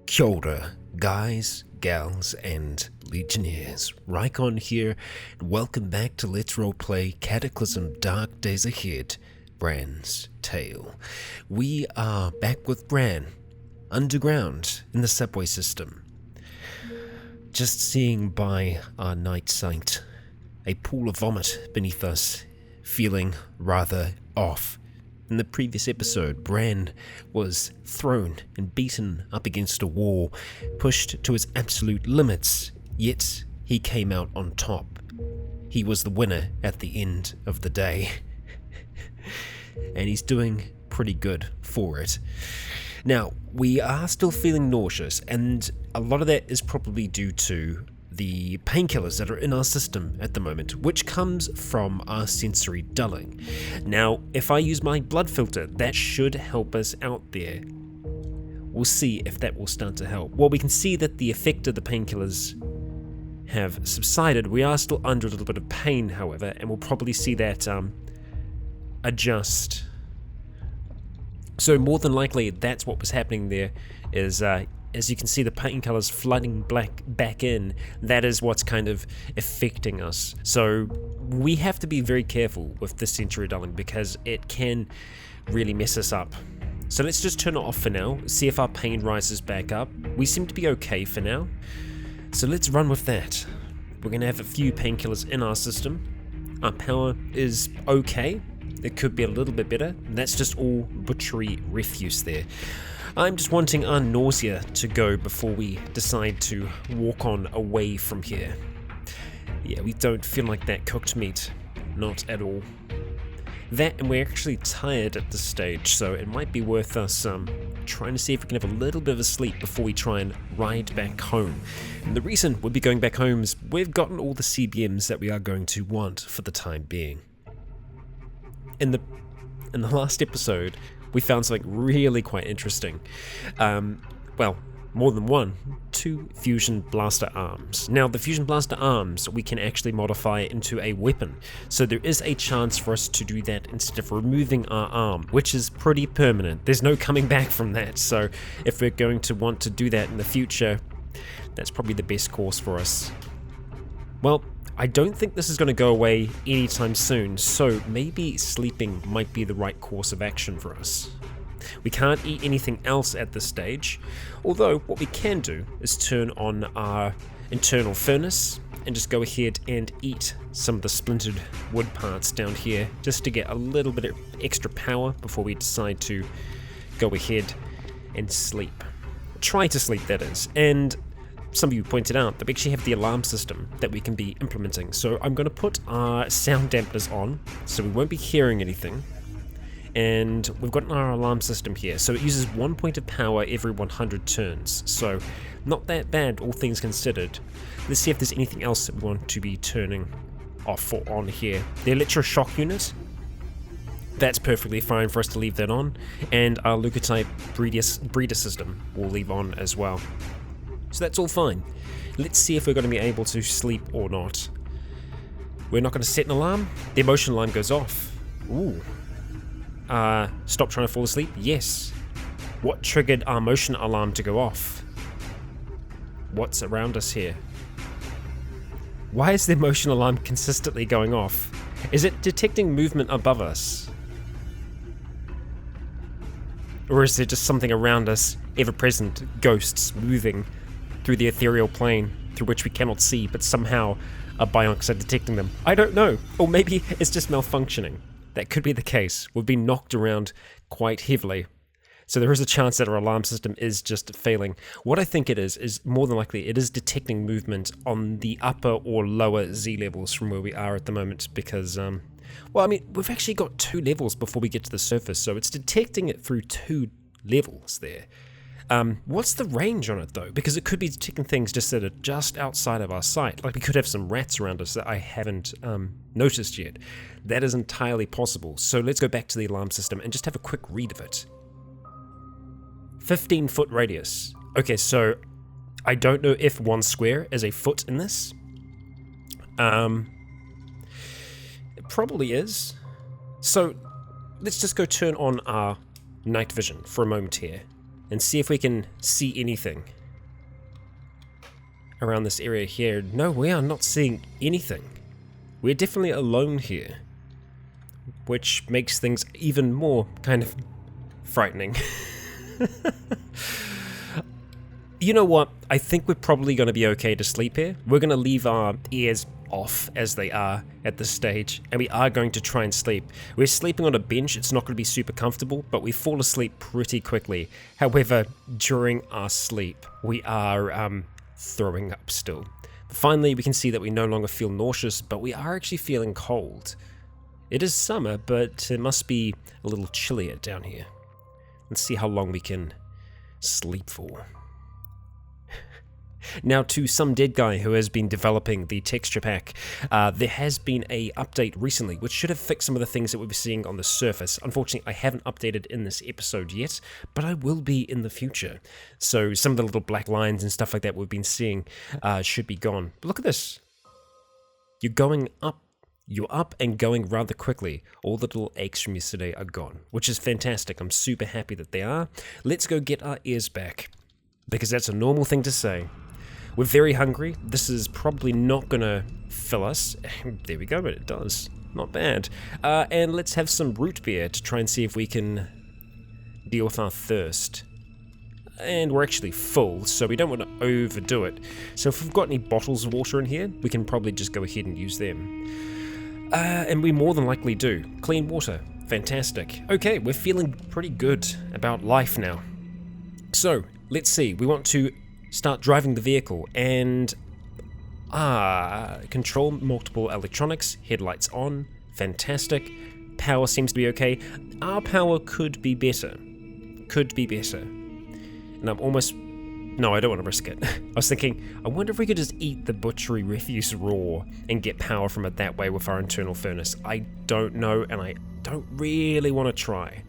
Kia ora, guys, gals, and legionnaires. Rycon here, and welcome back to Let's Roleplay Cataclysm Dark Days Ahead, Bran's Tale. We are back with Bran, underground in the subway system. Just seeing by our night sight a pool of vomit beneath us, feeling rather off. In the previous episode, Bran was thrown and beaten up against a wall, pushed to his absolute limits, yet he came out on top. He was the winner at the end of the day. And he's doing pretty good for it. Now, we are still feeling nauseous, and a lot of that is probably due to the painkillers that are in our system at the moment, which comes from our sensory dulling. Now, if I use my blood filter, that should help us out there. We'll see if that will start to help. Well, we can see that the effect of the painkillers have subsided. We are still under a little bit of pain, however, and we'll probably see that adjust. So more than likely, that's what was happening there, is as you can see the painkillers flooding back in. That is what's kind of affecting us. So we have to be very careful with the sensory dulling because it can really mess us up. So let's just turn it off for now, see if our pain rises back up. We seem to be okay for now. So let's run with that. We're going to have a few painkillers in our system. Our power is okay. It could be a little bit better. That's just all butchery refuse there. I'm just wanting our nausea to go before we decide to walk on away from here. Yeah, we don't feel like that cooked meat. Not at all. That, and we're actually tired at this stage, so it might be worth us trying to see if we can have a little bit of a sleep before we try and ride back home. And the reason we'll be going back home is we've gotten all the CBMs that we are going to want for the time being. In the last episode, we found something really quite interesting. Well, more than one. 2 fusion blaster arms. Now, the fusion blaster arms we can actually modify into a weapon. So there is a chance for us to do that instead of removing our arm, which is pretty permanent. There's no coming back from that. So if we're going to want to do that in the future, that's probably the best course for us. Well, I don't think this is going to go away anytime soon, so maybe sleeping might be the right course of action for us. We can't eat anything else at this stage, although what we can do is turn on our internal furnace and just go ahead and eat some of the splintered wood parts down here, just to get a little bit of extra power before we decide to go ahead and sleep. Try to sleep, that is. And some of you pointed out that we actually have the alarm system that we can be implementing. So I'm going to put our sound dampeners on, so we won't be hearing anything. And we've got our alarm system here. So it uses 1 point of power every 100 turns. So not that bad, all things considered. Let's see if there's anything else that we want to be turning off or on here. The electroshock unit. That's perfectly fine for us to leave that on. And our leukotype breeder system will leave on as well. So that's all fine. Let's see if we're going to be able to sleep or not. We're not going to set an alarm. The emotion alarm goes off. Ooh. Stop trying to fall asleep? Yes. What triggered our motion alarm to go off? What's around us here? Why is the emotion alarm consistently going off? Is it detecting movement above us? Or is there just something around us, ever-present, ghosts moving through the ethereal plane through which we cannot see, but somehow our bionics are detecting them? I don't know. Or maybe it's just malfunctioning. That could be the case. We've been knocked around quite heavily. So there is a chance that our alarm system is just failing. What I think it is more than likely it is detecting movement on the upper or lower Z levels from where we are at the moment because, well, I mean, we've actually got 2 levels before we get to the surface, so it's detecting it through 2 levels there. What's the range on it though? Because it could be detecting things just that are just outside of our sight. Like we could have some rats around us that I haven't noticed yet. That is entirely possible. So let's go back to the alarm system and just have a quick read of it. 15-foot radius. Okay, so I don't know if 1 square is a foot in this. It probably is. So let's just go turn on our night vision for a moment here. and see if we can see anything around this area here. No, we are not seeing anything. We're definitely alone here, which makes things even more kind of frightening. You know what? I think we're probably going to be okay to sleep here. We're going to leave our ears off as they are at this stage, and we are going to try and sleep. We're sleeping on a bench. It's not going to be super comfortable, but we fall asleep pretty quickly. However, during our sleep, we are throwing up still. Finally, we can see that we no longer feel nauseous, but we are actually feeling cold. It is summer, but it must be a little chillier down here. Let's see how long we can sleep for. Now, to some dead guy who has been developing the texture pack, there has been a update recently which should have fixed some of the things that we were seeing on the surface. Unfortunately, I haven't updated in this episode yet, but I will be in the future. So some of the little black lines and stuff like that we've been seeing should be gone. But look at this. You're going up. You're up and going rather quickly. All the little aches from yesterday are gone, which is fantastic. I'm super happy that they are. Let's go get our ears back, because that's a normal thing to say. We're very hungry. This is probably not going to fill us. There we go, but it does. Not bad. And let's have some root beer to try and see if we can deal with our thirst. And we're actually full, so we don't want to overdo it. So if we've got any bottles of water in here, we can probably just go ahead and use them. And we more than likely do. Clean water. Fantastic. Okay, we're feeling pretty good about life now. So, let's see. We want to start driving the vehicle and control multiple electronics, headlights on, fantastic. Power seems to be okay. Our power could be better. And I'm almost, no, I don't want to risk it. I was thinking, I wonder if we could just eat the butchery refuse raw and get power from it that way with our internal furnace. I don't know, and I don't really want to try.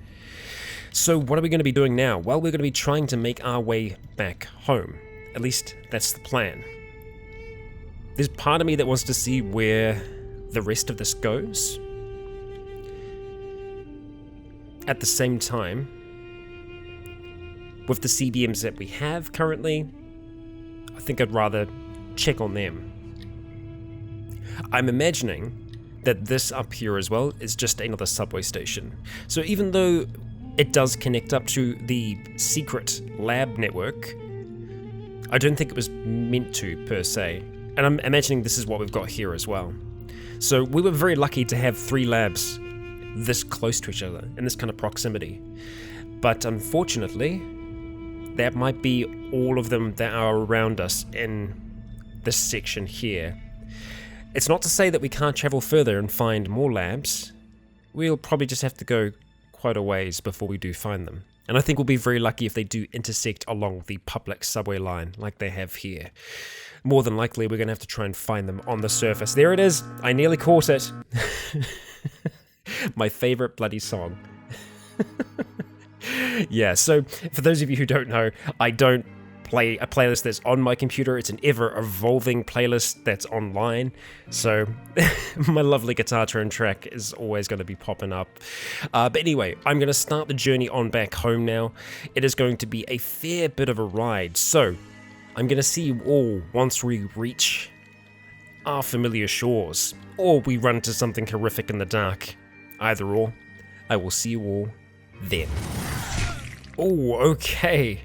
So what are we going to be doing now? Well, we're going to be trying to make our way back home. At least that's the plan. There's part of me that wants to see where the rest of this goes. At the same time, with the CBMs that we have currently, I think I'd rather check on them. I'm imagining that this up here as well is just another subway station. So even though it does connect up to the secret lab network, I don't think it was meant to, per se. And I'm imagining this is what we've got here as well. So we were very lucky to have 3 labs this close to each other, in this kind of proximity. But unfortunately, that might be all of them that are around us in this section here. It's not to say that we can't travel further and find more labs. We'll probably just have to go quite a ways before we do find them. And I think we'll be very lucky if they do intersect along the public subway line like they have here. More than likely, we're going to have to try and find them on the surface. There it is. I nearly caught it. My favorite bloody song. Yeah, so for those of you who don't know, I don't play a playlist that's on my computer. It's an ever-evolving playlist that's online. So my lovely guitar tone track is always going to be popping up. But anyway, I'm going to start the journey on back home now. It is going to be a fair bit of a ride. So I'm going to see you all once we reach our familiar shores, or we run into something horrific in the dark. Either or, I will see you all then. Oh, okay.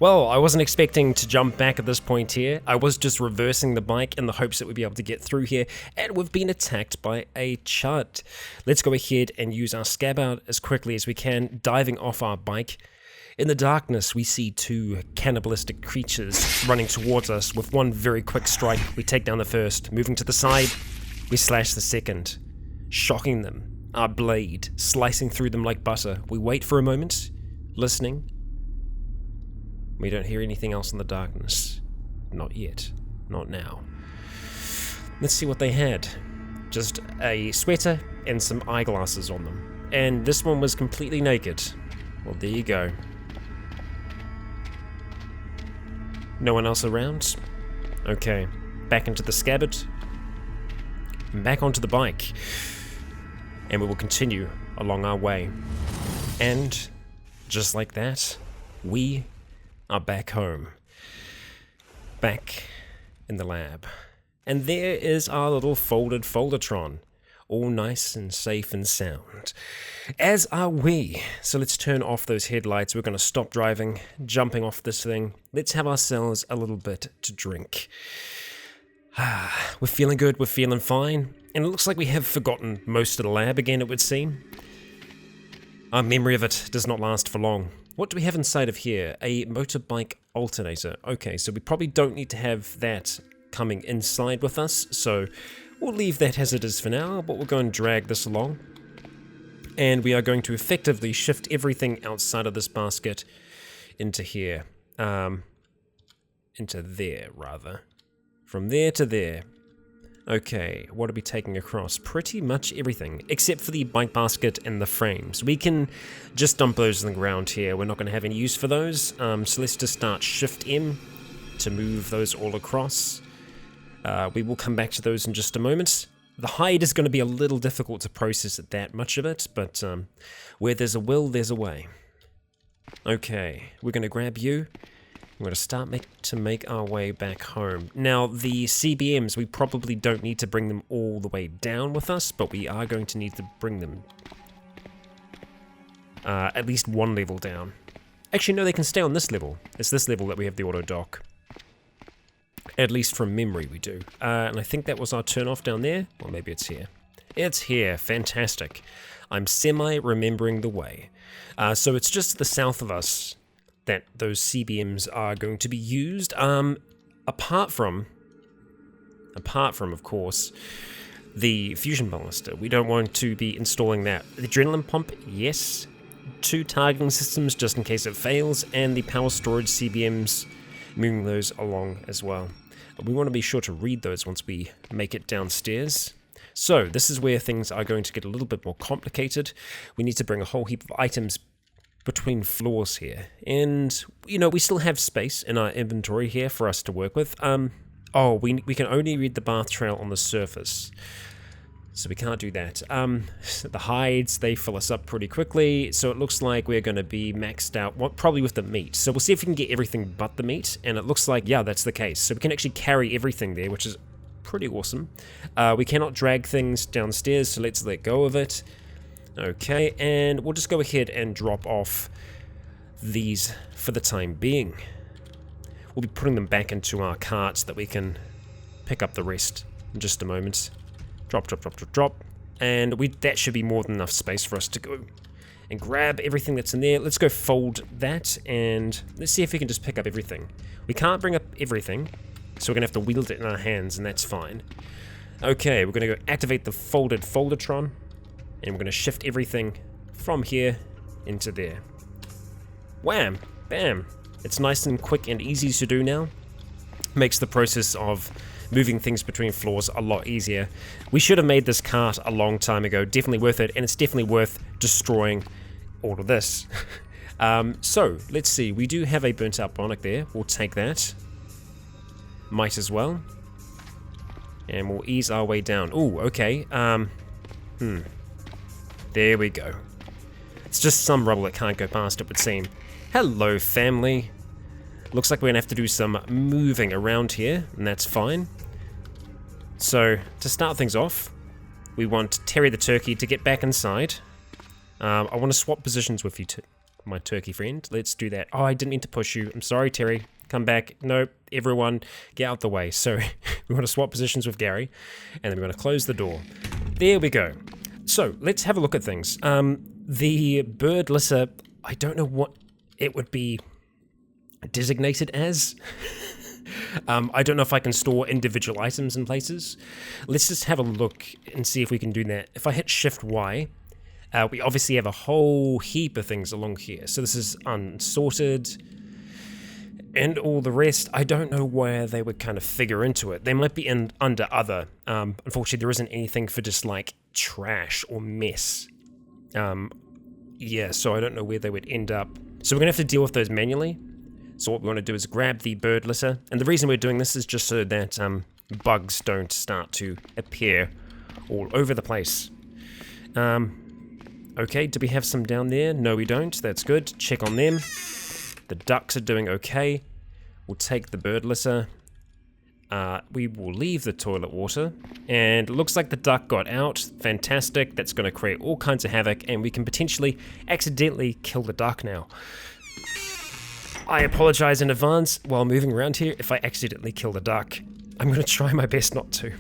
Well, I wasn't expecting to jump back at this point here. I was just reversing the bike in the hopes that we'd be able to get through here, and we've been attacked by a chud. Let's go ahead and use our scab out as quickly as we can, diving off our bike. In the darkness, we see 2 cannibalistic creatures running towards us. With one very quick strike, we take down the first. Moving to the side, we slash the second, shocking them. Our blade slicing through them like butter. We wait for a moment, listening. We don't hear anything else in the darkness. Not yet. Not now. Let's see what they had. Just a sweater and some eyeglasses on them. And this one was completely naked. Well, there you go. No one else around? Okay. Back into the scabbard. Back onto the bike. And we will continue along our way. And just like that, we are back home. Back in the lab. And there is our little folded foldertron. All nice and safe and sound. As are we. So let's turn off those headlights. We're going to stop driving, jumping off this thing. Let's have ourselves a little bit to drink. We're feeling good, we're feeling fine. And it looks like we have forgotten most of the lab again, it would seem. Our memory of it does not last for long. What do we have inside of here? A motorbike alternator. Okay, so we probably don't need to have that coming inside with us, so we'll leave that as it is for now, but we'll go and drag this along. And we are going to effectively shift everything outside of this basket into here. Into there, rather. From there to there. Okay, what are we taking across? Pretty much everything, except for the bike basket and the frames. We can just dump those on the ground here. We're not going to have any use for those. So let's just start Shift M to move those all across. We will come back to those in just a moment. The hide is going to be a little difficult to process at that much of it, but where there's a will, there's a way. Okay, we're going to grab you. We're going to start to make our way back home. Now, the CBMs, we probably don't need to bring them all the way down with us, but we are going to need to bring them at least one level down. Actually, no, they can stay on this level. It's this level that we have the auto dock. At least from memory we do. And I think that was our turn off down there. Or maybe it's here. It's here. Fantastic. I'm semi-remembering the way. So it's just to the south of us that those CBMs are going to be used. Apart from, of course, the fusion ballista. We don't want to be installing that. The adrenaline pump, yes. 2 targeting systems just in case it fails, and the power storage CBMs, moving those along as well. We want to be sure to read those once we make it downstairs. So this is where things are going to get a little bit more complicated. We need to bring a whole heap of items between floors here, and you know, we still have space in our inventory here for us to work with. We can only read the bath trail on the surface, so we can't do that. The hides, they fill us up pretty quickly, so it looks like we're going to be maxed out, probably with the meat. So we'll see if we can get everything but the meat, and it looks like, yeah, that's the case. So we can actually carry everything there, which is pretty awesome. We cannot drag things downstairs, so let's let go of it. Okay, and we'll just go ahead and drop off these for the time being. We'll be putting them back into our carts that we can pick up the rest in just a moment. Drop, drop, drop, drop, drop. And that should be more than enough space for us to go and grab everything that's in there. Let's go fold that, and let's see if we can just pick up everything. We can't bring up everything, so we're going to have to wield it in our hands, and that's fine. Okay, we're going to go activate the folded foldertron. And we're going to shift everything from here into there. Wham! Bam! It's nice and quick and easy to do now. Makes the process of moving things between floors a lot easier. We should have made this cart a long time ago. Definitely worth it, and it's definitely worth destroying all of this. So, let's see. We do have a burnt out bionic there. We'll take that. Might as well. And we'll ease our way down. Ooh, okay. There we go. It's just some rubble that can't go past, it would seem. Hello, family. Looks like we're going to have to do some moving around here, and that's fine. So, to start things off, we want Terry the turkey to get back inside. I want to swap positions with you, my turkey friend. Let's do that. Oh, I didn't mean to push you. I'm sorry, Terry. Come back. Nope. Everyone, get out the way. So, we want to swap positions with Gary, and then we're going to close the door. There we go. So, let's have a look at things. The bird litter, I don't know what it would be designated as. I don't know if I can store individual items in places. Let's just have a look and see if we can do that. If I hit Shift Y, we obviously have a whole heap of things along here. So this is unsorted and all the rest. I don't know where they would kind of figure into it. They might be under other. Unfortunately, there isn't anything for just like trash or mess. Yeah, so I don't know where they would end up. So we're going to have to deal with those manually. So what we want to do is grab the bird litter. And the reason we're doing this is just so that bugs don't start to appear all over the place. Okay, do we have some down there? No, we don't. That's good. Check on them. The ducks are doing okay. We'll take the bird litter. We will leave the toilet water. And it looks like the duck got out. Fantastic. That's going to create all kinds of havoc, and we can potentially accidentally kill the duck now. I apologize in advance while moving around here if I accidentally kill the duck. I'm going to try my best not to.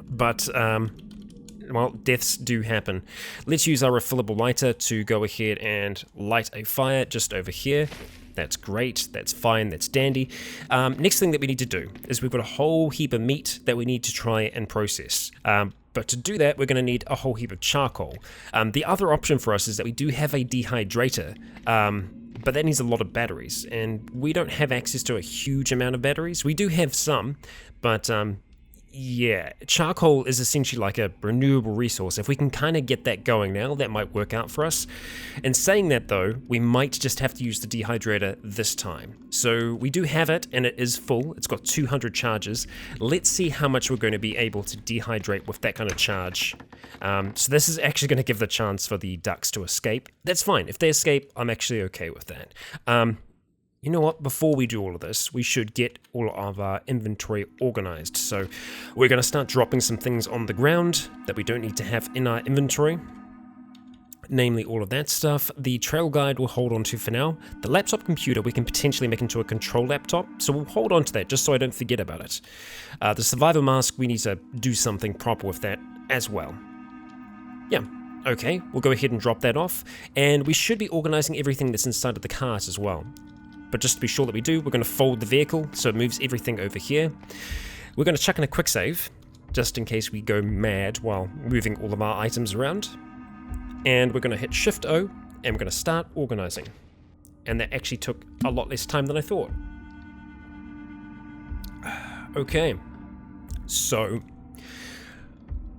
But, well, deaths do happen. Let's use our refillable lighter to go ahead and light a fire just over here. That's great, that's fine, that's dandy. Next thing that we need to do is we've got a whole heap of meat that we need to try and process. But to do that, we're going to need a whole heap of charcoal. The other option for us is that we do have a dehydrator, but that needs a lot of batteries, and we don't have access to a huge amount of batteries. We do have some, but yeah, charcoal is essentially like a renewable resource. If we can kind of get that going now, that might work out for us. And saying that though, we might just have to use the dehydrator this time. So we do have it, and it is full. It's got 200 charges. Let's see how much we're going to be able to dehydrate with that kind of charge. So this is actually going to give the chance for the ducks to escape. That's fine. If they escape, I'm actually okay with that. You know what, before we do all of this, we should get all of our inventory organized. So we're going to start dropping some things on the ground that we don't need to have in our inventory. Namely all of that stuff. The trail guide we'll hold on to for now. The laptop computer we can potentially make into a control laptop, so we'll hold on to that just so I don't forget about it. The survivor mask, we need to do something proper with that as well. Yeah. Okay, we'll go ahead and drop that off. And we should be organizing everything that's inside of the cars as well. But just to be sure that we do, we're going to fold the vehicle so it moves everything over here. We're going to chuck in a quick save, just in case we go mad while moving all of our items around. And we're going to hit Shift-O, and we're going to start organizing. And that actually took a lot less time than I thought. Okay, so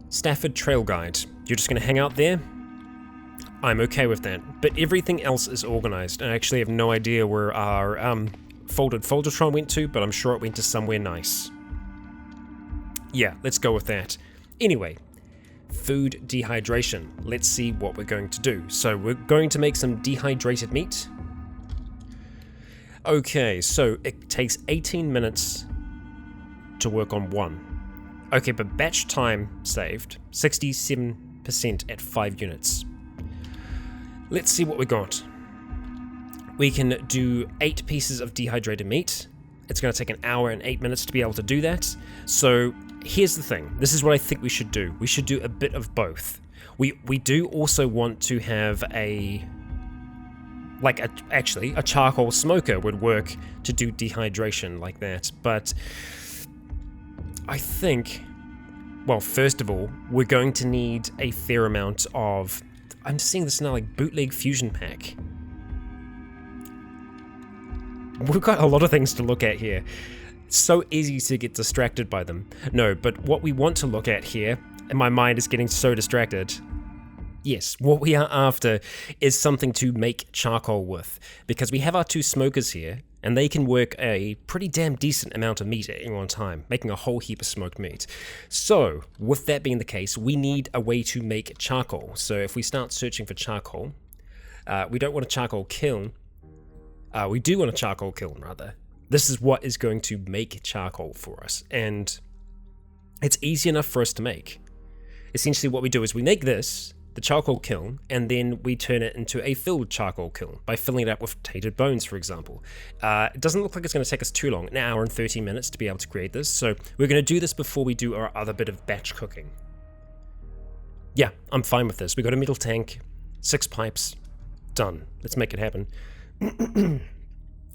Stafford Trail Guide. You're just going to hang out there? I'm okay with that, but everything else is organized. I actually have no idea where our folded Foldertron went to, but I'm sure it went to somewhere nice. Yeah, let's go with that. Anyway, food dehydration. Let's see what we're going to do. So we're going to make some dehydrated meat. Okay, so it takes 18 minutes to work on one. Okay, but batch time saved, 67% at 5 units. Let's see what we got. We can do 8 pieces of dehydrated meat. It's going to take 1 hour and 8 minutes to be able to do that. So here's the thing. This is what I think we should do. We should do a bit of both. We do also want to have actually a charcoal smoker would work to do dehydration like that. But I think, well, first of all, we're going to need a fair amount of, I'm seeing this now, like bootleg fusion pack. We've got a lot of things to look at here. It's so easy to get distracted by them. No, but what we want to look at here, and my mind is getting so distracted. Yes, what we are after is something to make charcoal with, because we have our 2 smokers here, and they can work a pretty damn decent amount of meat at any one time, making a whole heap of smoked meat. So, with that being the case, we need a way to make charcoal. So if we start searching for charcoal, we don't want a charcoal kiln. We do want a charcoal kiln, rather. This is what is going to make charcoal for us, and it's easy enough for us to make. Essentially what we do is we make this, the charcoal kiln, and then we turn it into a filled charcoal kiln by filling it up with tainted bones, for example. It doesn't look like it's going to take us too long, 1 hour and 30 minutes to be able to create this, so we're going to do this before we do our other bit of batch cooking. Yeah, I'm fine with this. We got a metal tank, 6 pipes, done. Let's make it happen.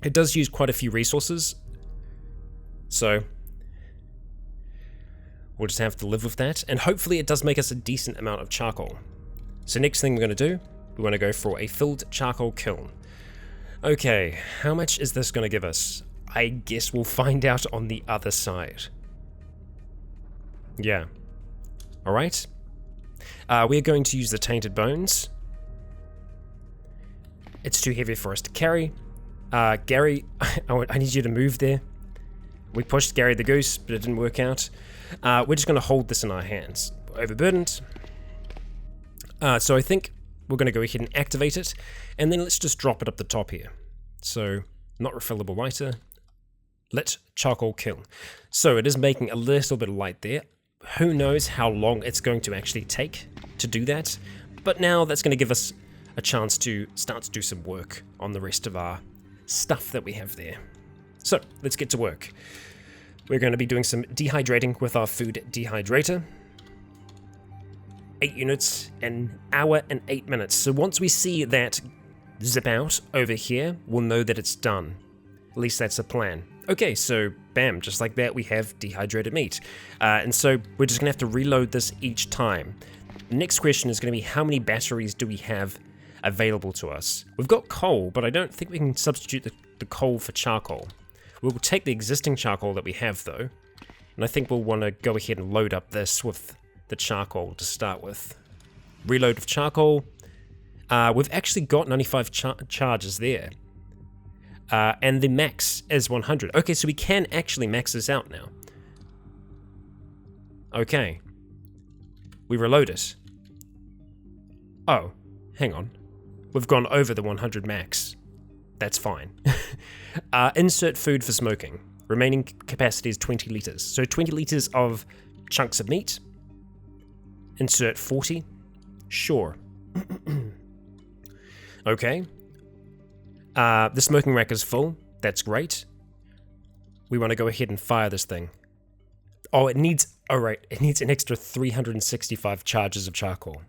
It does use quite a few resources, so we'll just have to live with that, and hopefully it does make us a decent amount of charcoal. So next thing we're going to do, we want to go for a filled charcoal kiln. Okay, how much is this going to give us? I guess we'll find out on the other side. Yeah. Alright. We're going to use the tainted bones. It's too heavy for us to carry. Gary, I need you to move there. We pushed Gary the goose, but it didn't work out. We're just going to hold this in our hands. Overburdened. So I think we're going to go ahead and activate it, and then let's just drop it up the top here. So, not refillable lighter. Lit charcoal kiln. So it is making a little bit of light there. Who knows how long it's going to actually take to do that. But now that's going to give us a chance to start to do some work on the rest of our stuff that we have there. So let's get to work. We're going to be doing some dehydrating with our food dehydrator. 8 units, an hour and 8 minutes. So once we see that zip out over here, we'll know that it's done. At least that's the plan. Okay, so bam, just like that, we have dehydrated meat. And so we're just gonna have to reload this each time. The next question is gonna be, how many batteries do we have available to us? We've got coal, but I don't think we can substitute the coal for charcoal. We'll take the existing charcoal that we have though, and I think we'll wanna go ahead and load up this with the charcoal to start with. Reload with charcoal. We've actually got 95 charges there. And the max is 100. Okay, so we can actually max this out now. Okay. We reload it. Oh, hang on. We've gone over the 100 max. That's fine. Insert food for smoking. Remaining capacity is 20 litres. So 20 litres of chunks of meat. Insert 40. Sure. Okay. The smoking rack is full. That's great. We want to go ahead and fire this thing. Oh, it needs... Alright, it needs an extra 365 charges of charcoal.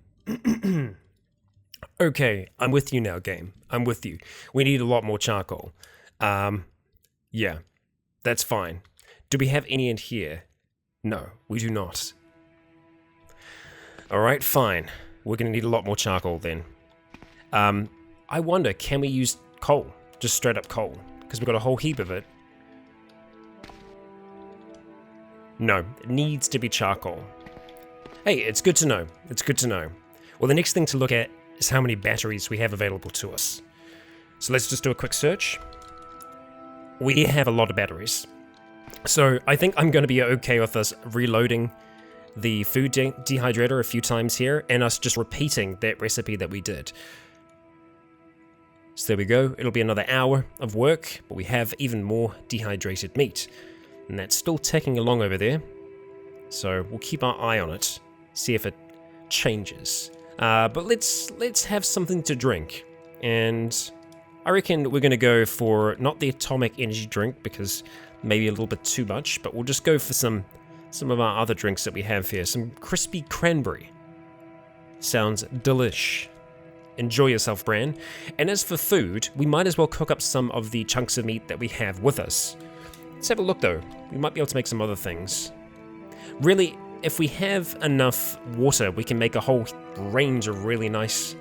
Okay, I'm with you now, game. I'm with you. We need a lot more charcoal. Yeah. That's fine. Do we have any in here? No, we do not. Alright, fine. We're going to need a lot more charcoal then. I wonder, can we use coal? Just straight up coal? Because we've got a whole heap of it. No, it needs to be charcoal. Hey, it's good to know. It's good to know. Well, the next thing to look at is how many batteries we have available to us. So let's just do a quick search. We have a lot of batteries. So I think I'm going to be okay with us reloading the food dehydrator a few times here and us just repeating that recipe that we did. So there we go. It'll be another hour of work, but we have even more dehydrated meat. And that's still ticking along over there. So we'll keep our eye on it, see if it changes. But let's have something to drink. And I reckon we're going to go for not the atomic energy drink because maybe a little bit too much, but we'll just go for some of our other drinks that we have here. Some crispy cranberry. Sounds delish. Enjoy yourself, Bran. And as for food, we might as well cook up some of the chunks of meat that we have with us. Let's have a look though. We might be able to make some other things. Really, if we have enough water, we can make a whole range of really nice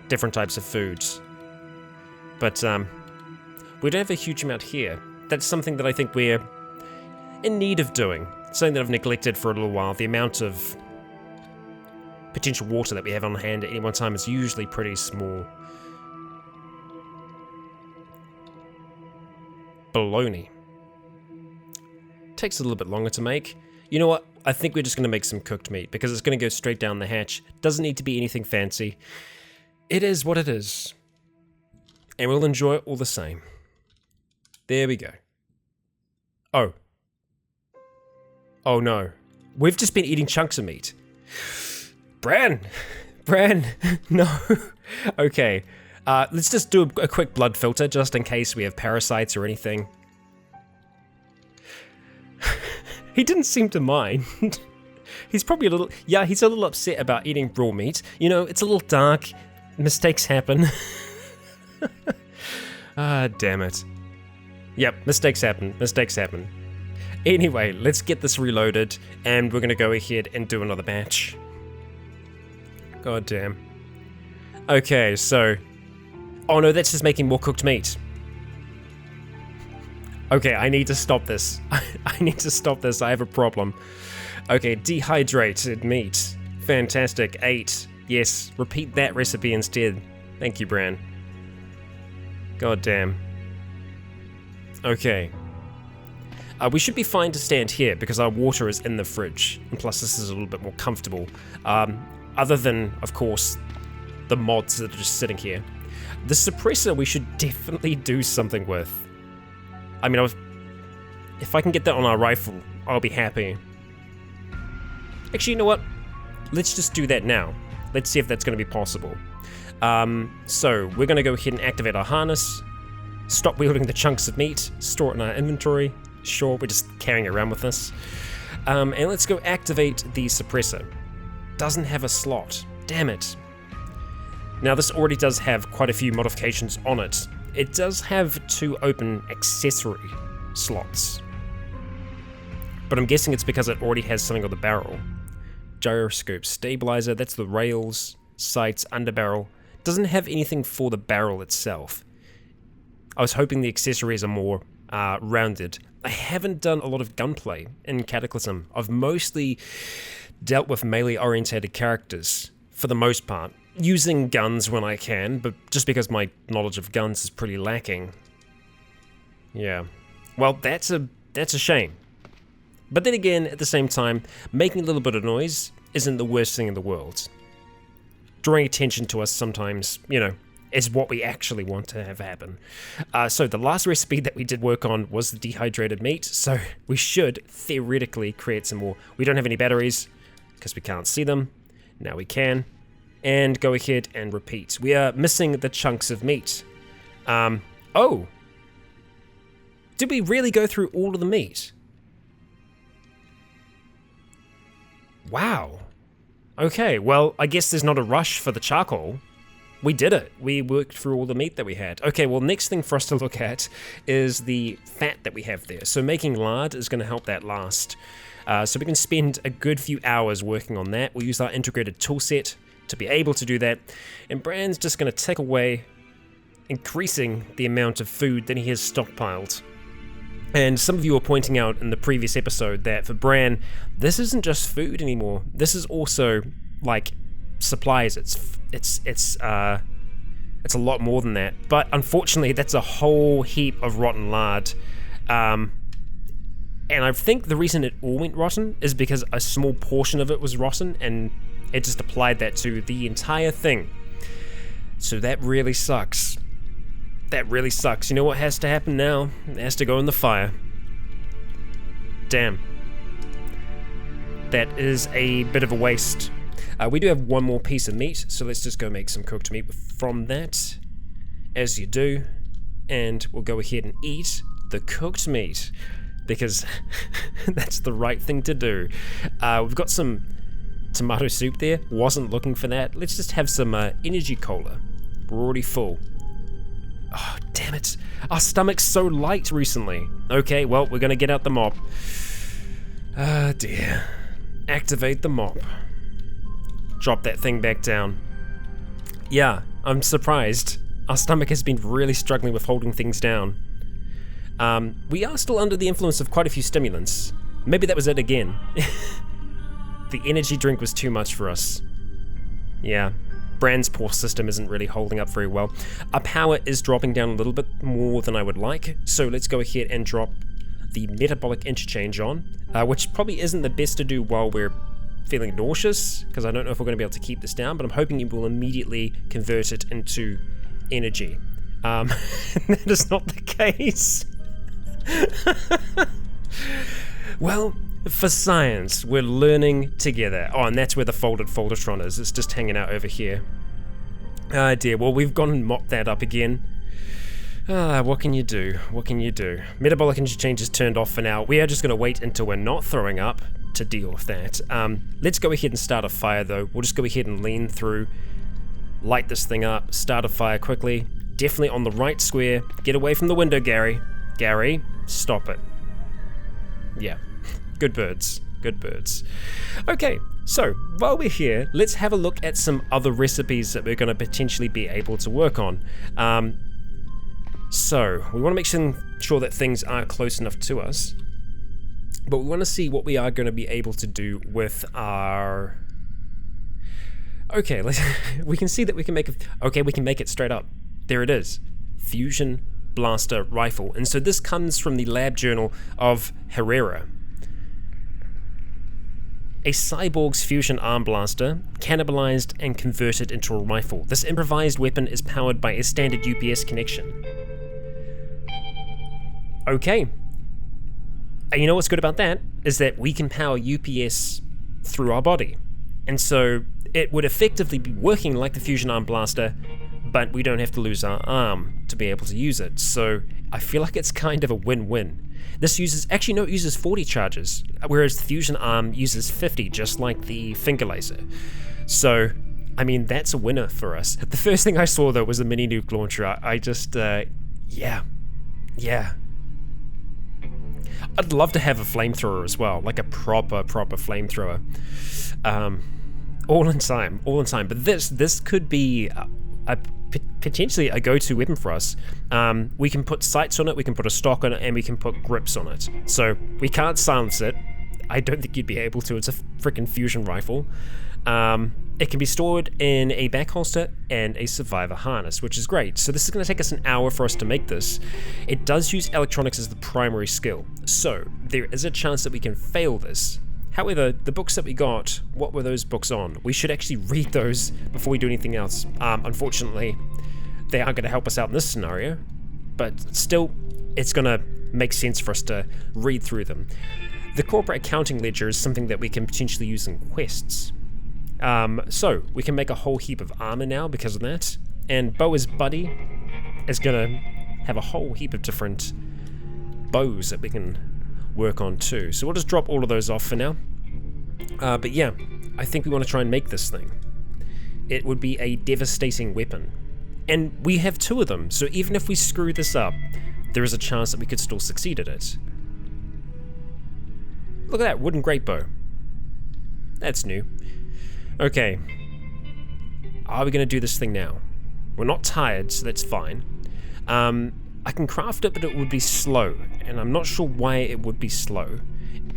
different types of foods. But we don't have a huge amount here. That's something that I think we're in need of doing. Something that I've neglected for a little while. The amount of potential water that we have on hand at any one time is usually pretty small. Bologna. Takes a little bit longer to make. You know what? I think we're just going to make some cooked meat because it's going to go straight down the hatch. Doesn't need to be anything fancy. It is what it is. And we'll enjoy it all the same. There we go. Oh. Oh no. We've just been eating chunks of meat. Bran! Bran! No. Okay. Let's just do a quick blood filter just in case we have parasites or anything. He didn't seem to mind. He's probably a little... Yeah, he's a little upset about eating raw meat. You know, it's a little dark. Mistakes happen. Ah, damn it. Yep, mistakes happen. Mistakes happen. Anyway, let's get this reloaded, and we're going to go ahead and do another batch. God damn. Okay, so... Oh no, that's just making more cooked meat. Okay, I need to stop this. I need to stop this. I have a problem. Okay, dehydrated meat. Fantastic. 8. Yes, repeat that recipe instead. Thank you, Bran. God damn. Okay. We should be fine to stand here because our water is in the fridge. And plus this is a little bit more comfortable. Other than, of course, the mods that are just sitting here. The suppressor we should definitely do something with. I mean, if I can get that on our rifle, I'll be happy. Actually, you know what? Let's just do that now. Let's see if that's going to be possible. So we're going to go ahead and activate our harness, stop wielding the chunks of meat, store it in our inventory. Sure, we're just carrying it around with us. And let's go activate the suppressor. Doesn't have a slot. Damn it. Now this already does have quite a few modifications on it. It does have 2 open accessory slots. But I'm guessing it's because it already has something on the barrel. Gyroscope stabilizer, that's the rails, sights, underbarrel. Doesn't have anything for the barrel itself. I was hoping the accessories are more rounded. I haven't done a lot of gunplay in Cataclysm. I've mostly dealt with melee-orientated characters, for the most part, using guns when I can, but just because my knowledge of guns is pretty lacking. Yeah. Well, that's a shame. But then again, at the same time, making a little bit of noise isn't the worst thing in the world. Drawing attention to us sometimes, you know, is what we actually want to have happen. So the last recipe that we did work on was the dehydrated meat, so we should theoretically create some more. We don't have any batteries, because we can't see them. Now we can. And go ahead and repeat. We are missing the chunks of meat. Oh! Did we really go through all of the meat? Wow. Okay, well, I guess there's not a rush for the charcoal. We did it. We worked through all the meat that we had. Okay, well, next thing for us to look at is the fat that we have there. So making lard is going to help that last. So we can spend a good few hours working on that. We'll use our integrated toolset to be able to do that. And Bran's just going to tick away, increasing the amount of food that he has stockpiled. And some of you were pointing out in the previous episode that for Bran, this isn't just food anymore. This is also like supplies. It's a lot more than that. But unfortunately, that's a whole heap of rotten lard. And I think the reason it all went rotten is because a small portion of it was rotten, and it just applied that to the entire thing. So that really sucks. That really sucks. You know what has to happen now? It has to go in the fire. Damn. That is a bit of a waste. We do have one more piece of meat, so let's just go make some cooked meat from that, as you do. And we'll go ahead and eat the cooked meat, because that's the right thing to do. We've got some tomato soup there. Wasn't looking for that. Let's just have some energy cola. We're already full. Oh, damn it. Our stomach's so light recently. Okay, well, we're gonna get out the mop. Ah, dear. Activate the mop. Drop that thing back down. Yeah, I'm surprised. Our stomach has been really struggling with holding things down. We are still under the influence of quite a few stimulants. Maybe that was it again. The energy drink was too much for us. Yeah. Bran's poor system isn't really holding up very well. Our power is dropping down a little bit more than I would like, so let's go ahead and drop the metabolic interchange on, which probably isn't the best to do while we're feeling nauseous, because I don't know if we're going to be able to keep this down, but I'm hoping it will immediately convert it into energy. That is not the case. Well, for science, we're learning together. Oh, and that's where the folded Foldertron is. It's just hanging out over here. Ah, dear. Well, we've gone and mopped that up again. Ah, what can you do? What can you do? Metabolic interchange is turned off for now. We are just going to wait until we're not throwing up to deal with that. Let's go ahead and start a fire, though. We'll just go ahead and lean through, light this thing up, start a fire quickly. Definitely on the right square. Get away from the window, Gary. Gary, stop it. Yeah. Good birds. Good birds. Okay, so while we're here, let's have a look at some other recipes that we're going to potentially be able to work on. So we want to make sure that things are close enough to us, but we want to see what we are going to be able to do with our... Okay, we can see that we can make we can make it straight up. There it is. Fusion Blaster Rifle. And so this comes from the lab journal of Herrera. A cyborg's fusion arm blaster, cannibalized and converted into a rifle. This improvised weapon is powered by a standard UPS connection. Okay. And you know what's good about that? Is that we can power UPS through our body. And so it would effectively be working like the fusion arm blaster, but we don't have to lose our arm to be able to use it. So I feel like it's kind of a win-win. This uses, actually no, it uses 40 charges, whereas the fusion arm uses 50, just like the finger laser. So, I mean, that's a winner for us. The first thing I saw, though, was a mini nuke launcher. I just, yeah. I'd love to have a flamethrower as well, like a proper flamethrower. All in time. But this could be potentially a go-to weapon for us. We can put sights on it, we can put a stock on it, and we can put grips on it. So we can't silence it. I don't think you'd be able to. It's a freaking fusion rifle. It can be stored in a back holster and a survivor harness, which is great. So this is going to take us an hour for us to make this. It does use electronics as the primary skill, so there is a chance that we can fail this. However, the books that we got, what were those books on? We should actually read those before we do anything else. Unfortunately, they aren't going to help us out in this scenario, but still, it's going to make sense for us to read through them. The corporate accounting ledger is something that we can potentially use in quests. So we can make a whole heap of armor now because of that, and Boa's buddy is going to have a whole heap of different bows that we can work on too. So we'll just drop all of those off for now. But yeah, I think we want to try and make this thing. It would be a devastating weapon. And we have 2 of them, so even if we screw this up, there is a chance that we could still succeed at it. Look at that wooden great bow. That's new. Okay. Are we going to do this thing now? We're not tired, so that's fine. I can craft it, but it would be slow, and I'm not sure why it would be slow.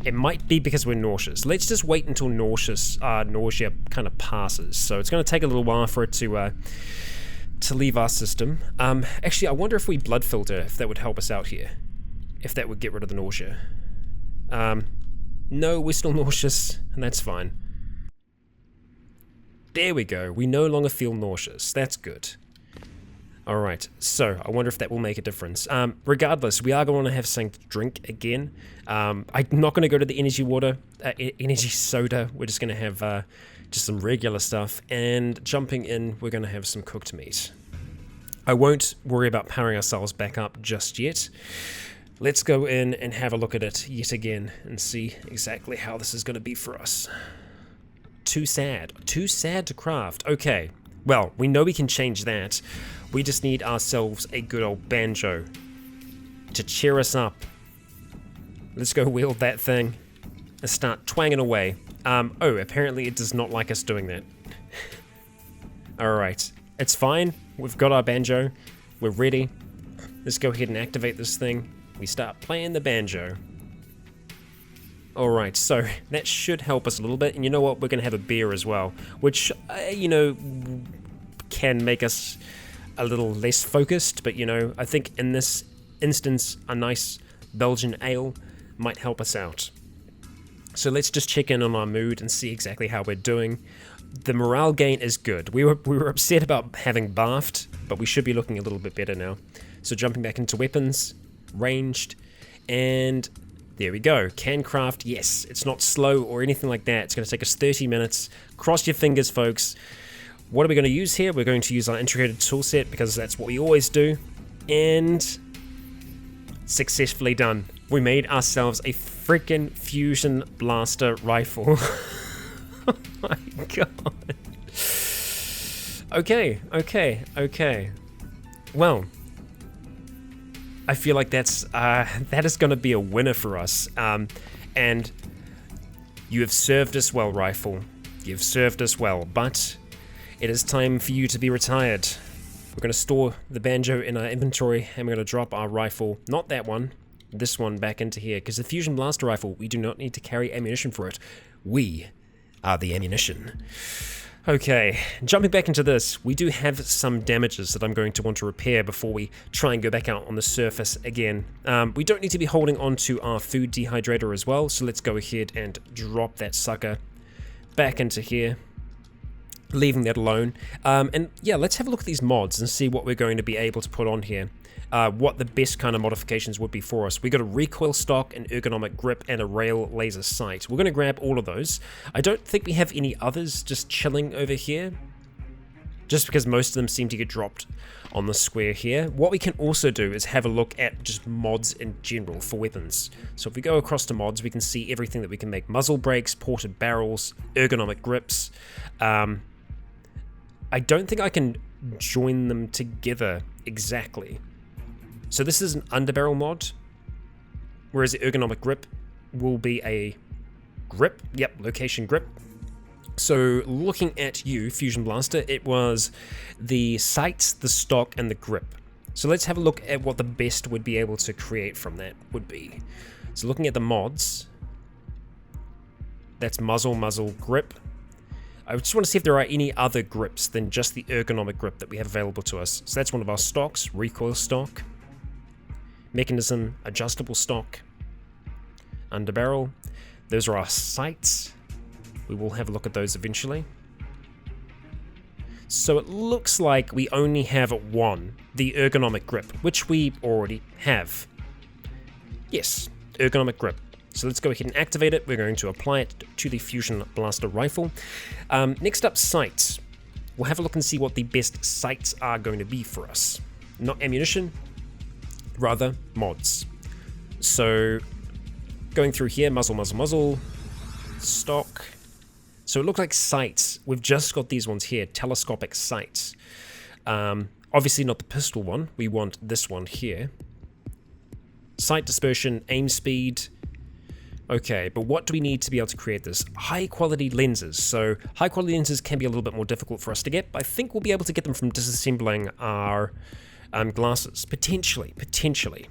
It might be because we're nauseous. Let's just wait until nausea kind of passes. So it's going to take a little while for it to leave our system. Actually, I wonder if we blood filter, if that would help us out here. If that would get rid of the nausea. No, we're still nauseous, and that's fine. There we go. We no longer feel nauseous. That's good. Alright, so I wonder if that will make a difference. Regardless, we are going to have something to drink again. I'm not going to go to the energy soda. We're just going to have just some regular stuff. And jumping in, we're going to have some cooked meat. I won't worry about powering ourselves back up just yet. Let's go in and have a look at it yet again and see exactly how this is going to be for us. Too sad to craft. Okay, well, we know we can change that. We just need ourselves a good old banjo to cheer us up. Let's go wield that thing and start twanging away. Oh, apparently it does not like us doing that. Alright, it's fine. We've got our banjo. We're ready. Let's go ahead and activate this thing. We start playing the banjo. Alright, so that should help us a little bit. And you know what? We're going to have a beer as well, which, you know, can make us a little less focused, but you know, I think in this instance, a nice Belgian ale might help us out. So let's just check in on our mood and see exactly how we're doing. The morale gain is good. We were upset about having bathed, but we should be looking a little bit better now. So jumping back into weapons, ranged, and there we go. Can craft, yes. It's not slow or anything like that. It's going to take us 30 minutes. Cross your fingers, folks. What are we going to use here? We're going to use our integrated toolset because that's what we always do. And successfully done. We made ourselves a freaking fusion blaster rifle. Oh my god. Okay. Well, I feel like that is going to be a winner for us. And you have served us well, rifle. You've served us well, but it is time for you to be retired. We're going to store the banjo in our inventory, and we're going to drop our rifle, not that one, this one back into here, because the fusion blaster rifle, we do not need to carry ammunition for it. We are the ammunition. Okay, jumping back into this, we do have some damages that I'm going to want to repair before we try and go back out on the surface again. We don't need to be holding on to our food dehydrator as well, so let's go ahead and drop that sucker. back into here, leaving that alone. And yeah, let's have a look at these mods and see what we're going to be able to put on here. What the best kind of modifications would be for us. We got a recoil stock, an ergonomic grip, and a rail laser sight. We're going to grab all of those. I don't think we have any others just chilling over here, just because most of them seem to get dropped on the square here. What we can also do is have a look at just mods in general for weapons. So if we go across to mods, we can see everything that we can make. Muzzle brakes, ported barrels, ergonomic grips. I don't think I can join them together exactly. So this is an underbarrel mod, whereas the ergonomic grip will be a grip. Yep, location grip. So looking at you, Fusion Blaster, it was the sights, the stock, and the grip. So let's have a look at what the best would be able to create from that would be. So looking at the mods, that's muzzle, grip. I just want to see if there are any other grips than just the ergonomic grip that we have available to us. So that's one of our stocks, recoil stock. Mechanism, adjustable stock, underbarrel. Those are our sights. We will have a look at those eventually. So it looks like we only have one, the ergonomic grip, which we already have. Yes, ergonomic grip. So let's go ahead and activate it. We're going to apply it to the Fusion Blaster rifle. Next up, sights. We'll have a look and see what the best sights are going to be for us. Not ammunition, rather mods. So going through here, muzzle, stock. So it looks like sights. We've just got these ones here, telescopic sights. Obviously not the pistol one. We want this one here. Sight dispersion, aim speed. Okay, but what do we need to be able to create this? High quality lenses. So high quality lenses can be a little bit more difficult for us to get, but I think we'll be able to get them from disassembling our glasses, potentially,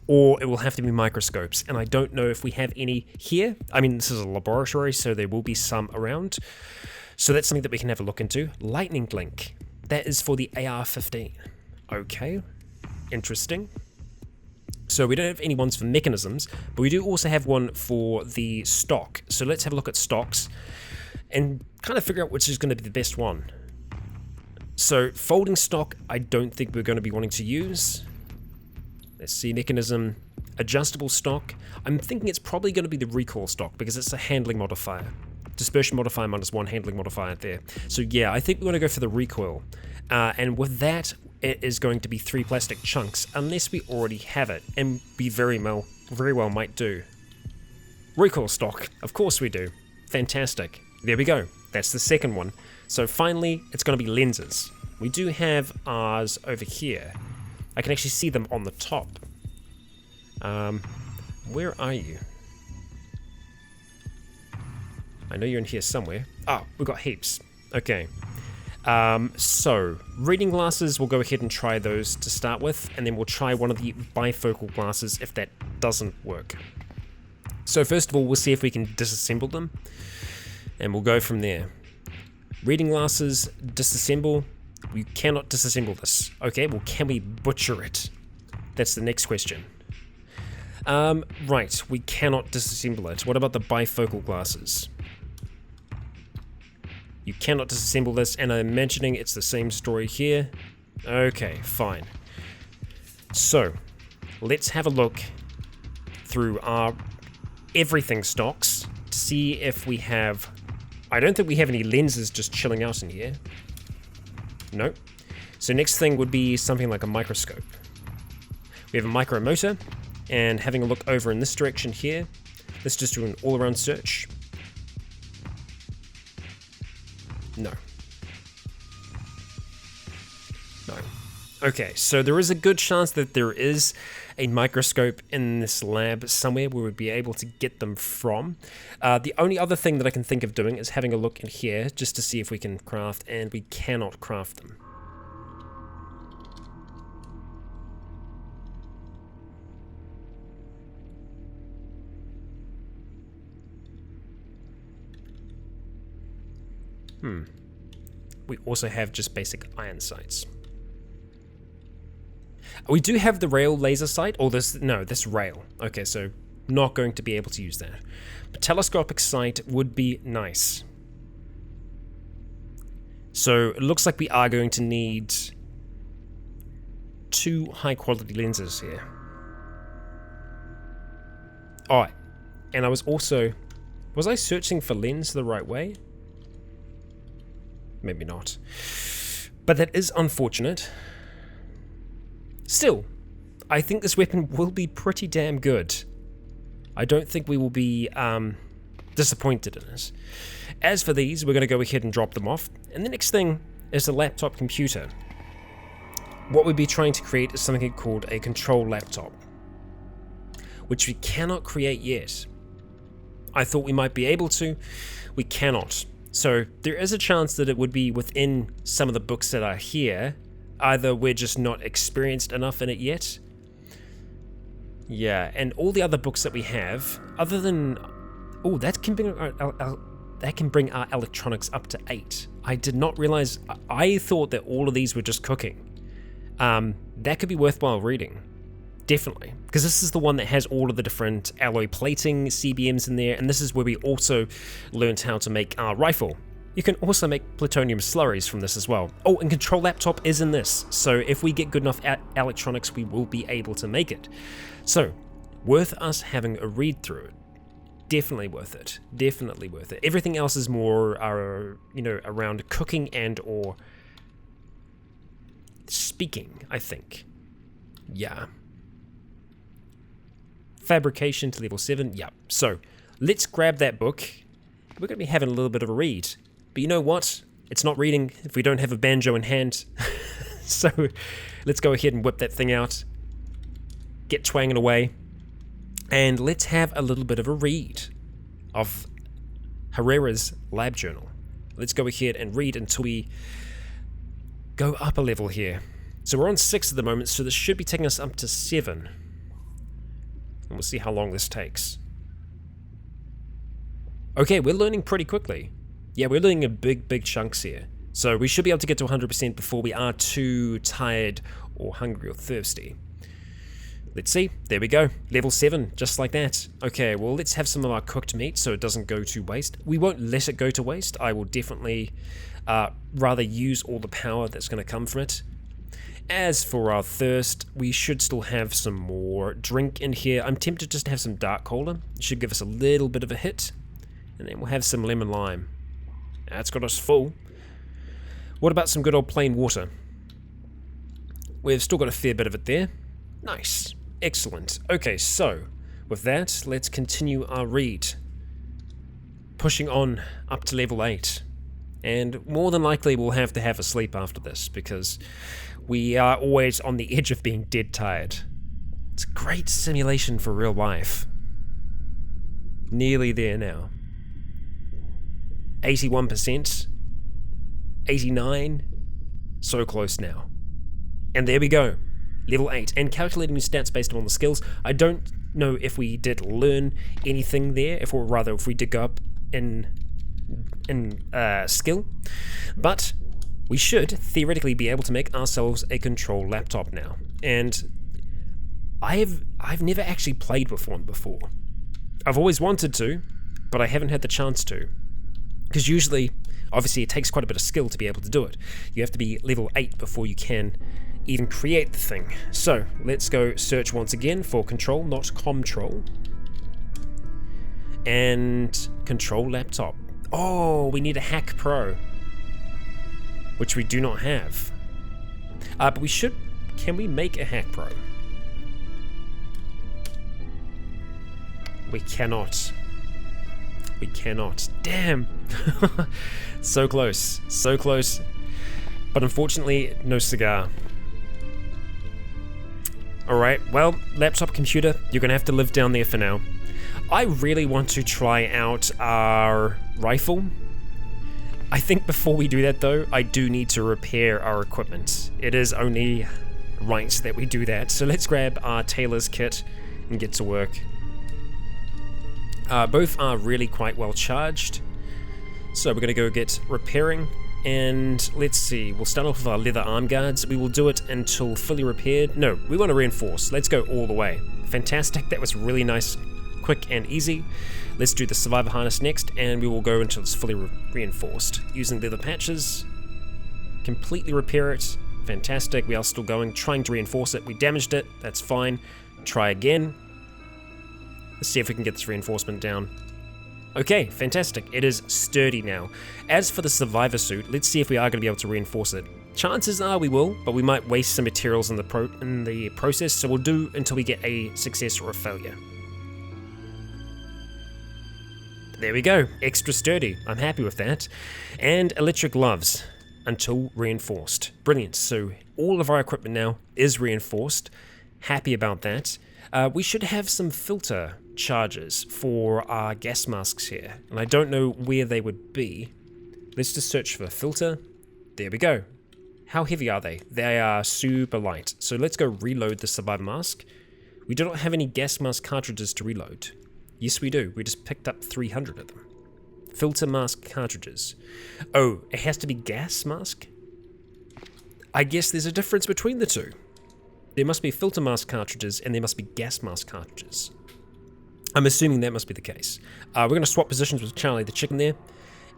or it will have to be microscopes, and I don't know if we have any here. I mean, this is a laboratory, so there will be some around, so that's something that we can have a look into. Lightning Link, that is for the AR-15. Okay, interesting. So we don't have any ones for mechanisms, but we do also have one for the stock. So let's have a look at stocks and kind of figure out which is going to be the best one. So folding stock, I don't think we're going to be wanting to use. Let's see, mechanism, adjustable stock. I'm thinking it's probably going to be the recoil stock because it's a handling modifier. Dispersion modifier -1, handling modifier there. So yeah, I think we're going to go for the recoil. And with that, it is going to be 3 plastic chunks, unless we already have it, and we very well might do. Recoil stock, of course we do. Fantastic. There we go. That's the second one. So finally, it's going to be lenses. We do have ours over here. I can actually see them on the top. Where are you? I know you're in here somewhere. Oh, we've got heaps. Okay. So, reading glasses, we'll go ahead and try those to start with, and then we'll try one of the bifocal glasses if that doesn't work. So first of all, we'll see if we can disassemble them, and we'll go from there. Reading glasses, disassemble. We cannot disassemble this. Okay, well, can we butcher it? That's the next question. Right, we cannot disassemble it. What about the bifocal glasses? You cannot disassemble this, and I'm imagining it's the same story here. Okay, fine. So, let's have a look through our everything stocks to see if we have... I don't think we have any lenses just chilling out in here. Nope. So next thing would be something like a microscope. We have a micromotor, and having a look over in this direction here, let's just do an all-around search. No. No. Okay, so there is a good chance that there is a microscope in this lab somewhere where we'd be able to get them from. The only other thing that I can think of doing is having a look in here just to see if we can craft, and we cannot craft them. We also have just basic iron sights. We do have the rail laser sight, or this rail. Okay, so not going to be able to use that. But telescopic sight would be nice. So it looks like we are going to need 2 high quality lenses here. Alright, and I was I searching for lens the right way? Maybe not. But that is unfortunate. Still, I think this weapon will be pretty damn good. I don't think we will be disappointed in it. As for these, we're going to go ahead and drop them off. And the next thing is the laptop computer. What we'd be trying to create is something called a control laptop, which we cannot create yet. I thought we might be able to. We cannot. So there is a chance that it would be within some of the books that are here. Either we're just not experienced enough in it yet. Yeah, and all the other books that we have, other than... Oh, that can bring our electronics up to 8. I did not realize... I thought that all of these were just cooking. That could be worthwhile reading. Definitely. Because this is the one that has all of the different alloy plating, CBMs in there, and this is where we also learned how to make our rifle. You can also make plutonium slurries from this as well. Oh, and control laptop is in this, so if we get good enough electronics, we will be able to make it. So, worth us having a read through it. Definitely worth it. Definitely worth it. Everything else is more, around cooking and or speaking, I think. Yeah. Fabrication to level 7, yeah. So, let's grab that book. We're going to be having a little bit of a read. But you know what? It's not reading if we don't have a banjo in hand. So, let's go ahead and whip that thing out. Get twanging away. And let's have a little bit of a read of Herrera's lab journal. Let's go ahead and read until we go up a level here. So we're on 6 at the moment, so this should be taking us up to 7. And we'll see how long this takes. Okay, we're learning pretty quickly. Yeah, we're learning in big chunks here. So we should be able to get to 100% before we are too tired or hungry or thirsty. Let's see. There we go. Level 7, just like that. Okay, well, let's have some of our cooked meat so it doesn't go to waste. We won't let it go to waste. I will definitely rather use all the power that's going to come from it. As for our thirst, we should still have some more drink in here. I'm tempted just to have some dark cola. It should give us a little bit of a hit. And then we'll have some lemon lime. That's got us full. What about some good old plain water? We've still got a fair bit of it there. Nice. Excellent. Okay, so with that, let's continue our read. Pushing on up to level 8. And more than likely we'll have to have a sleep after this because we are always on the edge of being dead tired. It's a great simulation for real life. Nearly there now. 81%. 89. So close now. And there we go. Level 8. And calculating your stats based on the skills. I don't know if we did learn anything there, if we did go up in skill. But we should theoretically be able to make ourselves a control laptop now. And I've never actually played with one before. I've always wanted to, but I haven't had the chance to. Because usually, obviously, it takes quite a bit of skill to be able to do it. You have to be level 8 before you can even create the thing. So, let's go search once again for control, not comtrol. And control laptop. Oh, we need a Hack Pro. Which we do not have. But we should... Can we make a Hack Pro? We cannot. We cannot. Damn! So close. So close. But unfortunately, no cigar. Alright, well, laptop computer, you're gonna have to live down there for now. I really want to try out our rifle. I think before we do that though, I do need to repair our equipment. It is only right that we do that. So let's grab our tailor's kit and get to work. Both are really quite well charged. So we're gonna go get repairing. And let's see, we'll start off with our leather arm guards. We will do it until fully repaired. No, we want to reinforce. Let's go all the way. Fantastic, that was really nice, quick and easy. Let's do the survivor harness next, and we will go until it's fully reinforced. Using leather patches. completely repair it. Fantastic, we are still going, trying to reinforce it. We damaged it, that's fine. Try again. Let's see if we can get this reinforcement down. Okay, fantastic. It is sturdy now. As for the survivor suit, let's see if we are going to be able to reinforce it. Chances are we will, but we might waste some materials in the process, so we'll do until we get a success or a failure. There we go, extra sturdy. I'm happy with that. And electric gloves until reinforced. Brilliant. So all of our equipment now is reinforced. Happy about that. We should have some filter charges for our gas masks here, and I don't know where they would be. Let's just search for filter. There we go. How heavy are they? They are super light. So let's go reload the survivor mask. We do not have any gas mask cartridges to reload. Yes, we do. We just picked up 300 of them. Filter mask cartridges. Oh, it has to be gas mask? I guess there's a difference between the two. There must be filter mask cartridges and there must be gas mask cartridges. I'm assuming that must be the case. We're going to swap positions with Charlie the chicken there.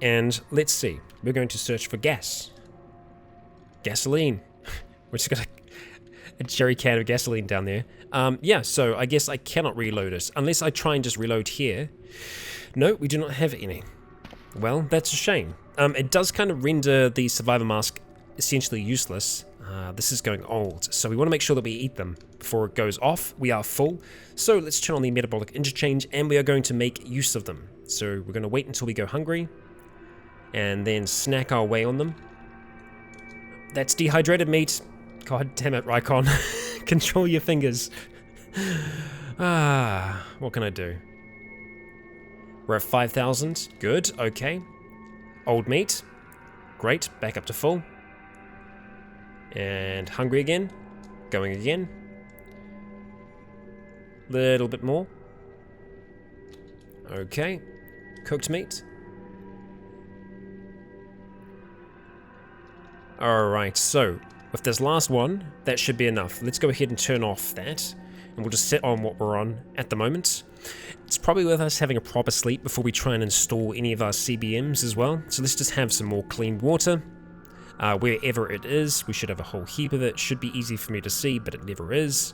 And let's see. We're going to search for gas. Gasoline. We're just got a jerry can of gasoline down there. Yeah, so I guess I cannot reload it. Unless I try and just reload here. No, we do not have any. Well, that's a shame. It does kind of render the survivor mask essentially useless. This is going old, so we want to make sure that we eat them before it goes off. We are full, so let's turn on the metabolic interchange and we are going to make use of them. So we're going to wait until we go hungry and then snack our way on them. That's dehydrated meat. God damn it, Rycon. Control your fingers. What can I do? We're at 5,000. Good, okay. Old meat. Great, back up to full. And hungry again. Going again. Little bit more. Okay. Cooked meat. Alright, so with this last one, that should be enough. Let's go ahead and turn off that. And we'll just set on what we're on at the moment. It's probably worth us having a proper sleep before we try and install any of our CBMs as well. So let's just have some more clean water. Wherever it is, we should have a whole heap of it. Should be easy for me to see, but it never is.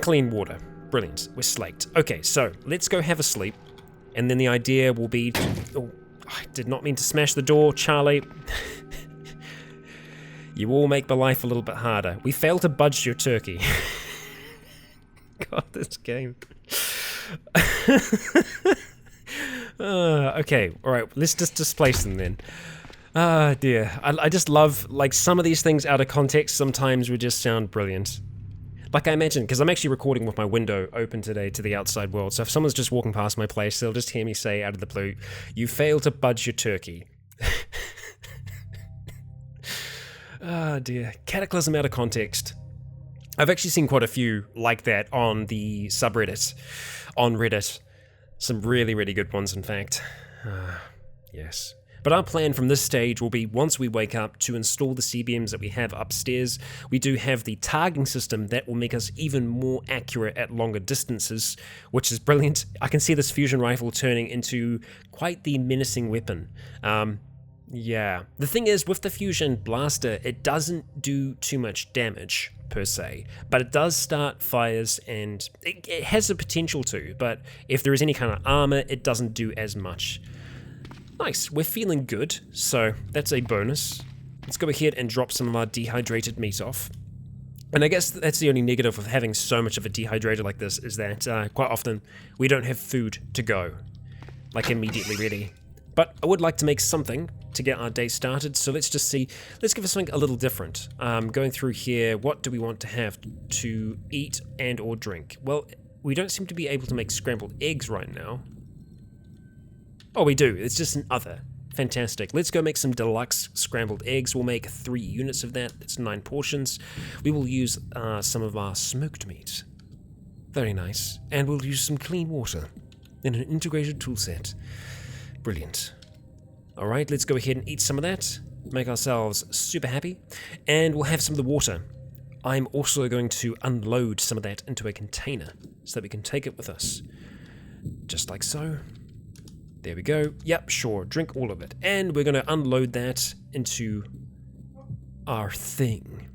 Clean water. Brilliant. We're slaked. Okay, so let's go have a sleep. And then the idea will be to... Oh, I did not mean to smash the door, Charlie. You all make my life a little bit harder. We failed to budge your turkey. God, this game. Okay, alright, let's just displace them then. Ah, dear. I just love, like, some of these things out of context sometimes would just sound brilliant. Like I imagine, because I'm actually recording with my window open today to the outside world, so if someone's just walking past my place, they'll just hear me say out of the blue, "You failed to budge your turkey." Ah, dear. Cataclysm out of context. I've actually seen quite a few like that on the subreddit, on Reddit. Some really, really good ones, in fact. Yes. But our plan from this stage will be, once we wake up, to install the CBMs that we have upstairs. We do have the targeting system that will make us even more accurate at longer distances, which is brilliant. I can see this fusion rifle turning into quite the menacing weapon. Yeah. The thing is, with the fusion blaster, it doesn't do too much damage, per se, but it does start fires, and it has the potential to, but if there is any kind of armor, it doesn't do as much. Nice, we're feeling good, so that's a bonus. Let's go ahead and drop some of our dehydrated meat off. And I guess that's the only negative of having so much of a dehydrator like this, is that quite often we don't have food to go, like immediately ready. But I would like to make something to get our day started, so let's just see. Let's give us something a little different. Going through here, what do we want to have to eat and or drink? Well, we don't seem to be able to make scrambled eggs right now. Oh, we do. It's just an other. Fantastic. Let's go make some deluxe scrambled eggs. We'll make 3 units of that. That's 9 portions. We will use some of our smoked meat. Very nice. And we'll use some clean water in an integrated tool set. Brilliant. Alright, let's go ahead and eat some of that. Make ourselves super happy. And we'll have some of the water. I'm also going to unload some of that into a container so that we can take it with us. Just like so. There we go. Yep, sure. Drink all of it. And we're going to unload that into our thing.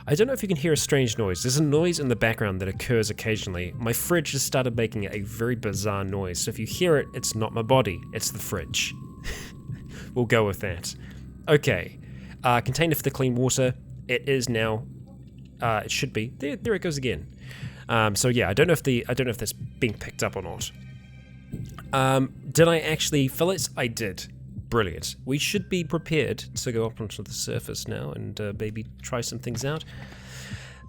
I don't know if you can hear a strange noise. There's a noise in the background that occurs occasionally. My fridge has started making a very bizarre noise, so if you hear it, it's not my body, it's the fridge. We'll go with that. Okay, container for the clean water. It is now. It should be. There it goes again. So yeah, I don't know if that's being picked up or not. Did I actually fill it? I did. Brilliant. We should be prepared to go up onto the surface now and maybe try some things out.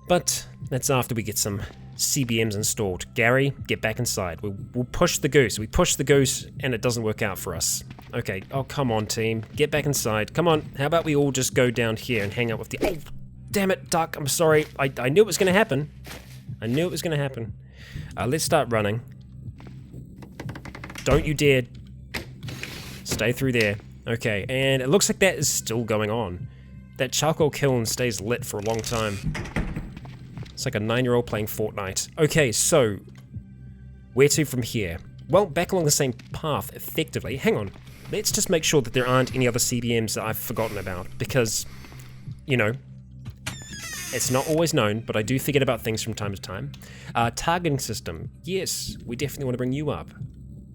But that's after we get some CBMs installed. Gary, get back inside. We'll push the goose. We push the goose and it doesn't work out for us. Okay. Oh, come on, team. Get back inside. Come on. How about we all just go down here and hang out with the... Oh, damn it, Duck. I'm sorry. I knew it was going to happen. I knew it was going to happen. Let's start running. Don't you dare... Stay through there. Okay, and it looks like that is still going on. That charcoal kiln stays lit for a long time. It's like a 9-year-old playing Fortnite. Okay, so where to from here? Well, back along the same path, effectively. Hang on. Let's just make sure that there aren't any other CBMs that I've forgotten about, because, you know, it's not always known, but I do forget about things from time to time. Targeting system. Yes, we definitely want to bring you up.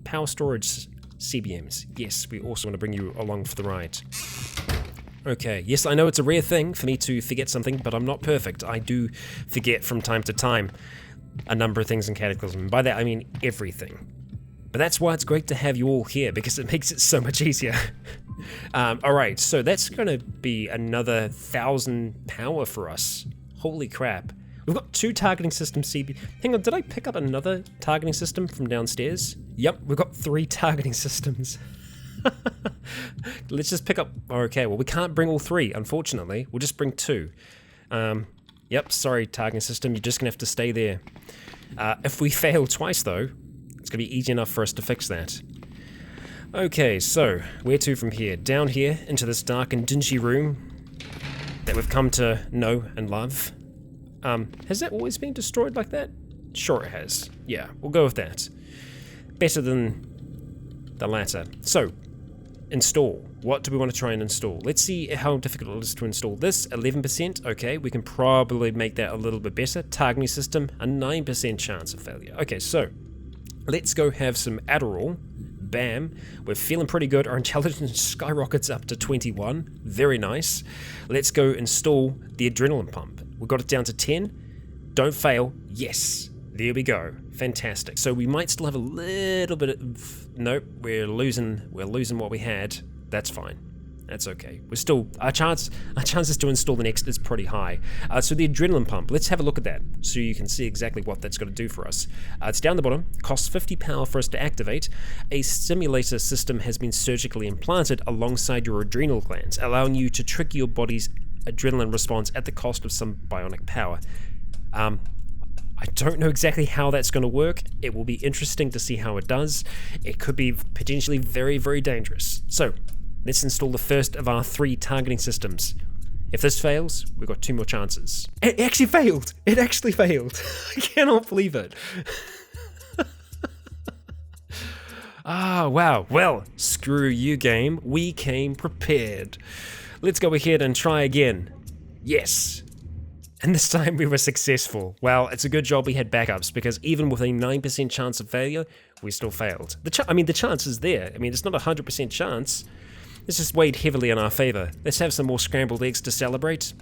Power storage CBMs. Yes, we also want to bring you along for the ride. Okay, yes, I know it's a rare thing for me to forget something, but I'm not perfect. I do forget from time to time a number of things in Cataclysm. By that, I mean everything. But that's why it's great to have you all here, because it makes it so much easier. Alright, so that's going to be another 1,000 power for us. Holy crap. We've got 2 targeting system CB... Hang on, did I pick up another targeting system from downstairs? Yep, we've got 3 targeting systems. Let's just pick up... Okay, well, we can't bring all 3, unfortunately. We'll just bring 2. Yep, sorry, targeting system, you're just going to have to stay there. If we fail twice, though, it's going to be easy enough for us to fix that. Okay, so, where to from here? Down here, into this dark and dingy room that we've come to know and love. Has that always been destroyed like that? Sure it has. Yeah, we'll go with that. Better than the latter. So, install. What do we want to try and install? Let's see how difficult it is to install this. 11%. Okay, we can probably make that a little bit better. Targeting system, a 9% chance of failure. Okay, so, let's go have some Adderall. Bam. We're feeling pretty good. Our intelligence skyrockets up to 21. Very nice. Let's go install the adrenaline pump. We got it down to 10. Don't fail. Yes. There we go. Fantastic. So we might still have a little bit of... Nope. We're losing what we had. That's fine. That's okay. We're still... Our chances to install the next is pretty high. So the adrenaline pump. Let's have a look at that so you can see exactly what that's going to do for us. It's down the bottom. Costs 50 power for us to activate. A stimulator system has been surgically implanted alongside your adrenal glands, allowing you to trigger your body's adrenaline response at the cost of some bionic power. I don't know exactly how that's going to work. It will be interesting to see how it does. It could be potentially very, very dangerous. So, let's install the first of our 3 targeting systems. If this fails, we've got 2 more chances. It actually failed! It actually failed! I cannot believe it. Ah, wow. Well, screw you, game. We came prepared. Let's go ahead and try again. Yes. And this time we were successful. Well, it's a good job we had backups, because even with a 9% chance of failure, we still failed. The chance is there. I mean, it's not a 100% chance. It's just weighed heavily in our favor. Let's have some more scrambled eggs to celebrate.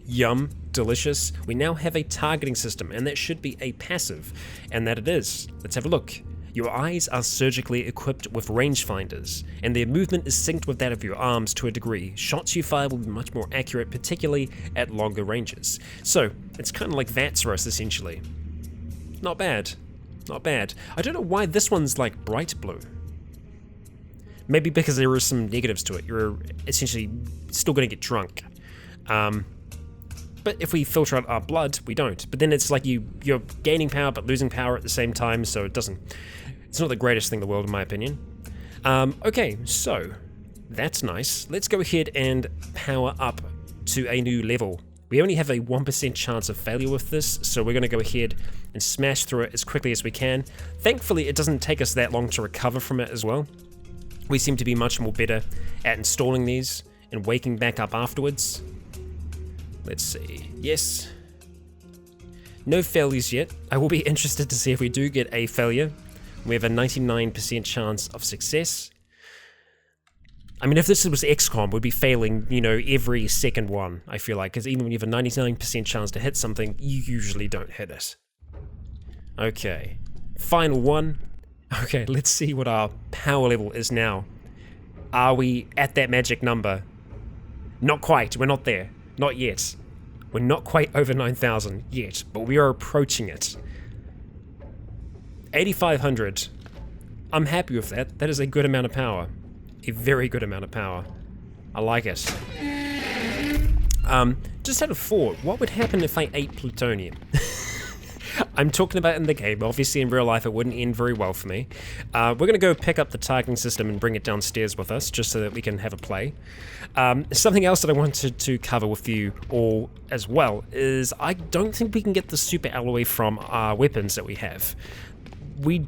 Yum. Delicious. We now have a targeting system, and that should be a passive. And that it is. Let's have a look. Your eyes are surgically equipped with rangefinders, and their movement is synced with that of your arms to a degree. Shots you fire will be much more accurate, particularly at longer ranges. So, it's kind of like VATS for us, essentially. Not bad. Not bad. I don't know why this one's like bright blue. Maybe because there are some negatives to it. You're essentially still going to get drunk. But if we filter out our blood, we don't. But then it's like you're gaining power but losing power at the same time, so it's not the greatest thing in the world in my opinion. Okay, so that's nice. Let's go ahead and power up to a new level. We only have a 1% chance of failure with this, so we're going to go ahead and smash through it as quickly as we can. Thankfully, it doesn't take us that long to recover from it as well. We seem to be much more better at installing these and waking back up afterwards. Let's see. Yes. No failures yet. I will be interested to see if we do get a failure. We have a 99% chance of success. I mean, if this was XCOM, we'd be failing, you know, every second one, I feel like, because even when you have a 99% chance to hit something, you usually don't hit it. Okay. Final one. Okay, let's see what our power level is now. Are we at that magic number? Not quite. We're not there. Not yet. We're not quite over 9,000 yet, but we are approaching it. 8,500. I'm happy with that. That is a good amount of power. A very good amount of power. I like it. Just out of thought, what would happen if I ate plutonium? I'm talking about in the game. Obviously, in real life, it wouldn't end very well for me. We're going to go pick up the targeting system and bring it downstairs with us, just so that we can have a play. Something else that I wanted to cover with you all as well is I don't think we can get the super alloy from our weapons that we have. We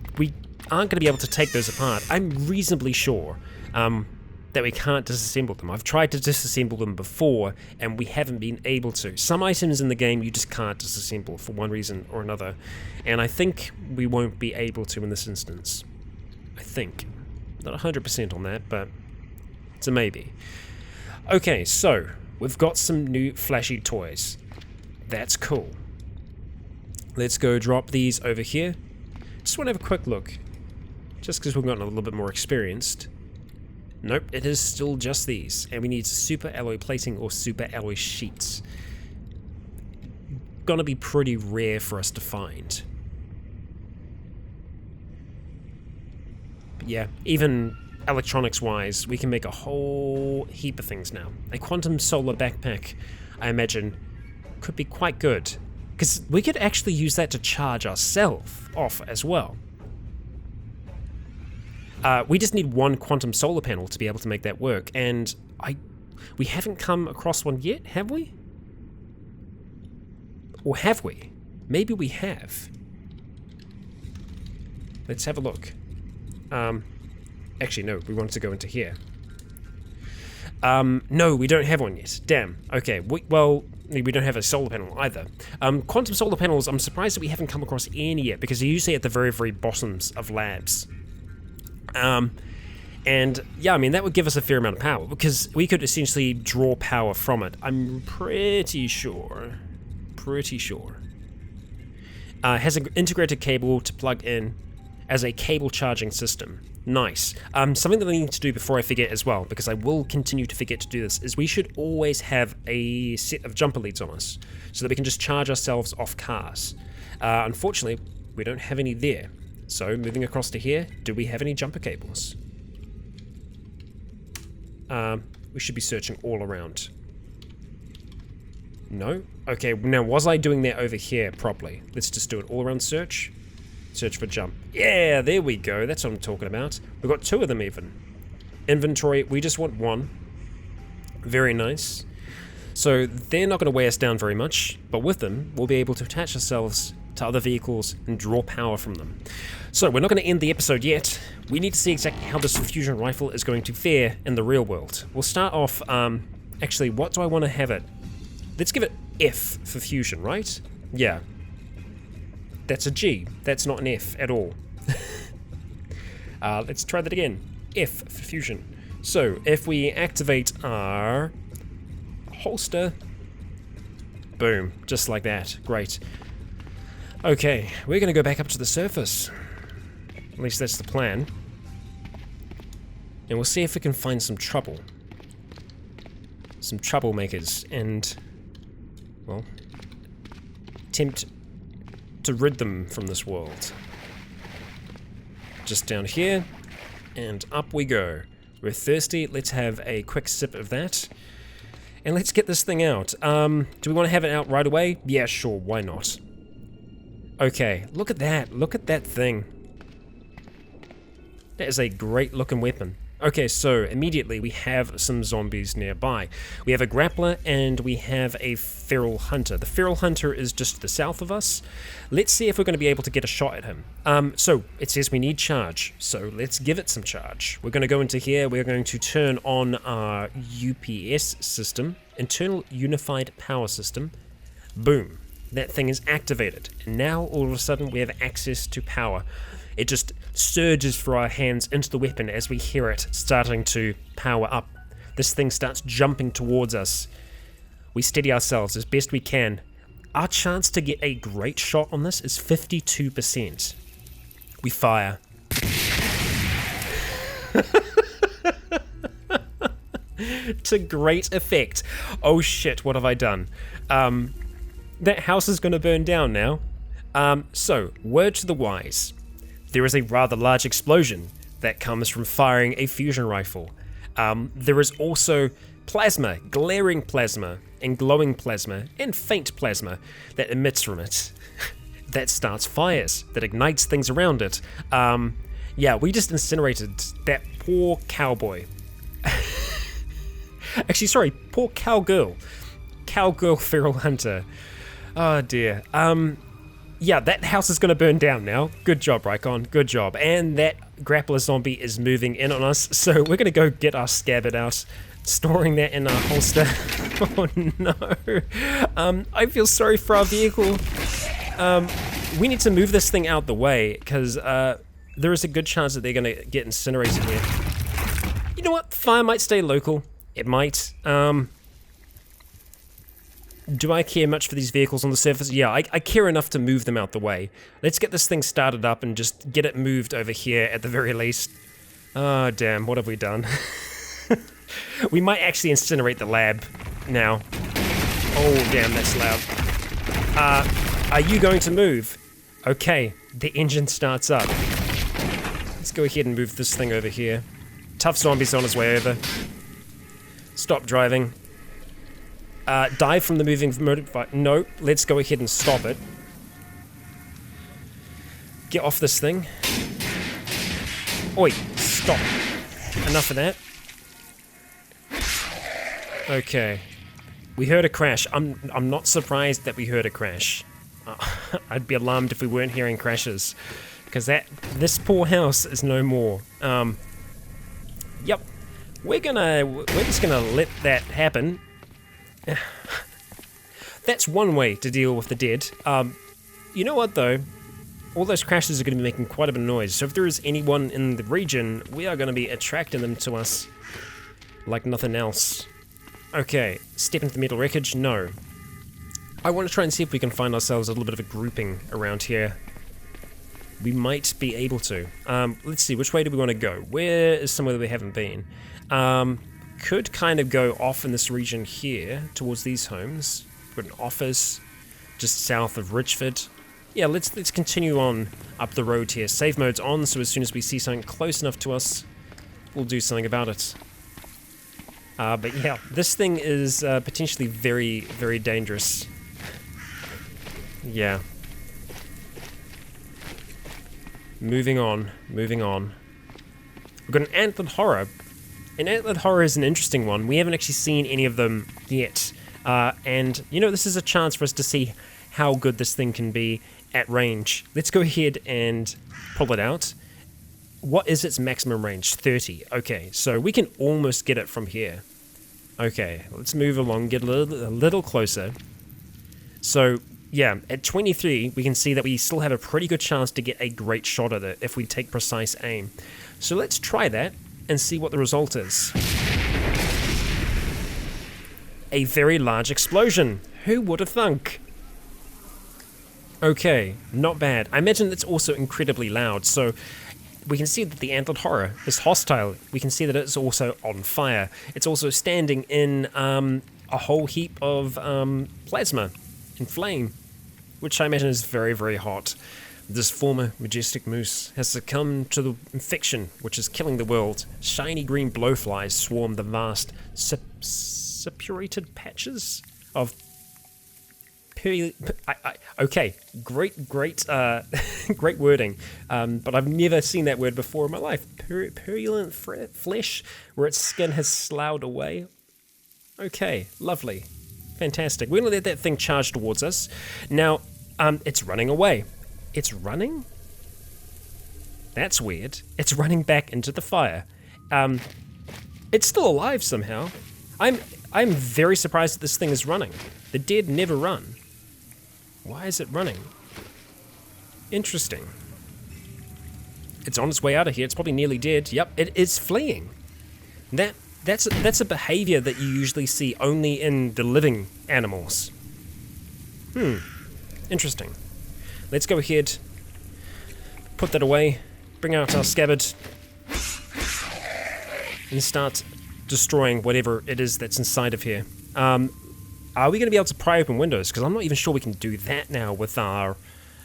aren't going to be able to take those apart. I'm reasonably sure that we can't disassemble them. I've tried to disassemble them before, and we haven't been able to. Some items in the game you just can't disassemble for one reason or another, and I think we won't be able to in this instance. I think. Not 100% on that, but it's a maybe. Okay, so we've got some new flashy toys. That's cool. Let's go drop these over here. Just want to have a quick look, just because we've gotten a little bit more experienced. Nope, it is still just these, and we need super alloy plating or super alloy sheets. Gonna be pretty rare for us to find. But yeah, even electronics-wise, we can make a whole heap of things now. A quantum solar backpack, I imagine, could be quite good, because we could actually use that to charge ourselves off as well. We just need one quantum solar panel to be able to make that work, and we haven't come across one yet, have we? Or have we? Maybe we have. Let's have a look. Actually, no, we wanted to go into here. No, we don't have one yet. Damn. Okay, well, we don't have a solar panel either. Quantum solar panels, I'm surprised that we haven't come across any yet, because they're usually at the very, very bottoms of labs. And yeah, I mean, that would give us a fair amount of power, because we could essentially draw power from it. I'm pretty sure. Has an integrated cable to plug in as a cable charging system. Nice. Something that I need to do before I forget as well, because I will continue to forget to do this, is we should always have a set of jumper leads on us, so that we can just charge ourselves off cars. Unfortunately, we don't have any there. So, moving across to here, do we have any jumper cables? We should be searching all around. No? Okay, now was I doing that over here properly? Let's just do it all around search. Search for jump. Yeah, there we go. That's what I'm talking about. We've got 2 of them even. Inventory, we just want 1. Very nice. So, they're not going to weigh us down very much, but with them, we'll be able to attach ourselves to other vehicles and draw power from them. So we're not going to end the episode yet. We need to see exactly how this fusion rifle is going to fare in the real world. We'll start off, actually, what do I want to have it? Let's give it F for fusion, right? Yeah. That's a G. That's not an F at all. Let's try that again. F for fusion. So if we activate our holster, boom, just like that. Great. Okay, we're going to go back up to the surface. At least that's the plan. And we'll see if we can find some trouble. Some troublemakers and, well, attempt to rid them from this world. Just down here, and up we go. We're thirsty, let's have a quick sip of that. And let's get this thing out. Do we want to have it out right away? Yeah, sure, why not? Okay, look at that thing. That is a great looking weapon. Okay, so immediately we have some zombies nearby. We have a grappler and we have a feral hunter. The feral hunter is just to the south of us. Let's see if we're going to be able to get a shot at him. So it says we need charge, so let's give it some charge. We're going to go into here, we're going to turn on our UPS system, internal unified power system. Boom, that thing is activated. And now all of a sudden we have access to power. It just surges for our hands into the weapon as we hear it starting to power up. This thing starts jumping towards us. We steady ourselves as best we can. Our chance to get a great shot on this is 52%. We fire. To great effect. Oh shit, what have I done? That house is going to burn down now. So, word to the wise. There is a rather large explosion that comes from firing a fusion rifle. There is also plasma, glaring plasma, and glowing plasma, and faint plasma that emits from it. That starts fires, that ignites things around it. Yeah, we just incinerated that poor cowboy. Actually, sorry, poor cowgirl. Cowgirl feral hunter. Oh dear. Yeah, that house is going to burn down now. Good job, Rycon. Good job. And that grappler zombie is moving in on us, so we're going to go get our scabbard out, storing that in our holster. Oh no. I feel sorry for our vehicle. We need to move this thing out the way, because there is a good chance that they're going to get incinerated here. You know what? Fire might stay local. It might. Do I care much for these vehicles on the surface? Yeah, I care enough to move them out the way. Let's get this thing started up and just get it moved over here at the very least. Oh, damn, what have we done? We might actually incinerate the lab now. Oh, damn, that's loud. Are you going to move? Okay, the engine starts up. Let's go ahead and move this thing over here. Tough zombie's on his way over. Stop driving. Dive from the moving motorbike. No, let's go ahead and stop it. Get off this thing. Oi, stop. Enough of that. Okay. We heard a crash. I'm not surprised that we heard a crash. I'd be alarmed if we weren't hearing crashes. Because this poor house is no more. Yep. We're just gonna let that happen. That's one way to deal with the dead. You know what though? All those crashes are going to be making quite a bit of noise, so if there is anyone in the region, we are going to be attracting them to us like nothing else. Okay, step into the metal wreckage? No. I want to try and see if we can find ourselves a little bit of a grouping around here. We might be able to. Let's see, which way do we want to go? Where is somewhere that we haven't been? Could kind of go off in this region here towards these homes. We've got an office just south of Richford. Yeah, let's continue on up the road here. Save mode's on, so as soon as we see something close enough to us, we'll do something about it. But yeah, this thing is potentially very, very dangerous. Yeah. Moving on, moving on. We've got an antlered horror. An antlered horror is an interesting one. We haven't actually seen any of them yet. And, you know, this is a chance for us to see how good this thing can be at range. Let's go ahead and pull it out. What is its maximum range? 30. Okay, so we can almost get it from here. Okay, let's move along, get a little closer. So, yeah, at 23, we can see that we still have a pretty good chance to get a great shot at it if we take precise aim. So let's try that and see what the result is. A very large explosion. Who would have thunk? Okay, not bad. I imagine it's also incredibly loud, so we can see that the antlered horror is hostile. We can see that it's also on fire. It's also standing in a whole heap of plasma and flame, which I imagine is very, very hot. This former majestic moose has succumbed to the infection which is killing the world. Shiny green blowflies swarm the vast suppurated patches of Okay, great, great wording. But I've never seen that word before in my life. Purulent flesh, where its skin has sloughed away. Okay, lovely, fantastic. We're gonna let that thing charge towards us. Now, it's running away. It's running? That's weird. It's running back into the fire. It's still alive somehow. I'm very surprised that this thing is running. The dead never run. Why is it running? Interesting. It's on its way out of here. It's probably nearly dead. Yep, it is fleeing. That's a behavior that you usually see only in the living animals. Interesting. Let's go ahead, put that away, bring out our scabbard, and start destroying whatever it is that's inside of here. Are we going to be able to pry open windows? Because I'm not even sure we can do that now with our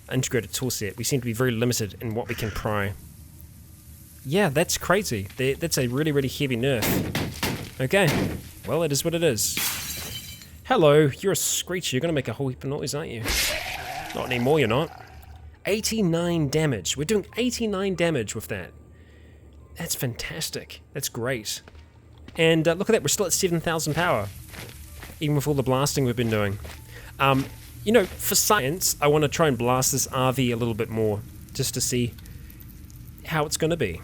integrated toolset. We seem to be very limited in what we can pry. Yeah, that's crazy. That's a really, really heavy nerf. Okay, well, it is what it is. Hello, you're a screecher. You're going to make a whole heap of noise, aren't you? Not anymore, you're not. 89 damage. We're doing 89 damage with that. That's fantastic. That's great. And look at that, we're still at 7,000 power. Even with all the blasting we've been doing. You know, for science, I want to try and blast this RV a little bit more, just to see how it's going to be.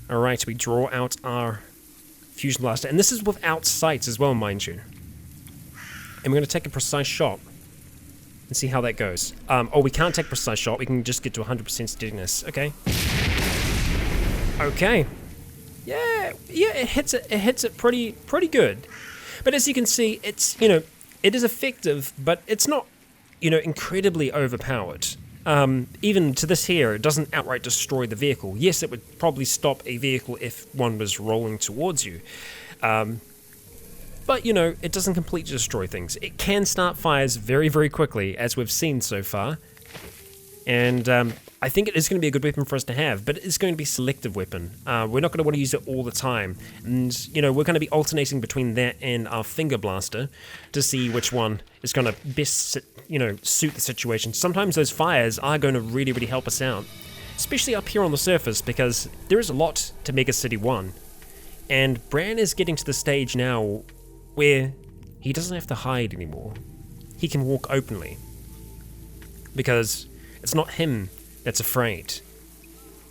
Alright, we draw out our fusion blaster, and this is without sights as well, mind you. And we're going to take a precise shot and see how that goes. Oh, we can't take precise shot, we can just get to 100% steadiness. Okay. Okay. Yeah, it hits it pretty good. But as you can see, it's, you know, it is effective, but it's not, you know, incredibly overpowered. Even to this here, it doesn't outright destroy the vehicle. Yes, it would probably stop a vehicle if one was rolling towards you. But, you know, it doesn't completely destroy things. It can start fires very, very quickly, as we've seen so far. And I think it is going to be a good weapon for us to have, but it's going to be a selective weapon. We're not going to want to use it all the time. And, you know, we're going to be alternating between that and our finger blaster to see which one is going to best, you know, suit the situation. Sometimes those fires are going to really, really help us out, especially up here on the surface, because there is a lot to Mega City 1. And Bran is getting to the stage now where he doesn't have to hide anymore. He can walk openly. Because it's not him that's afraid.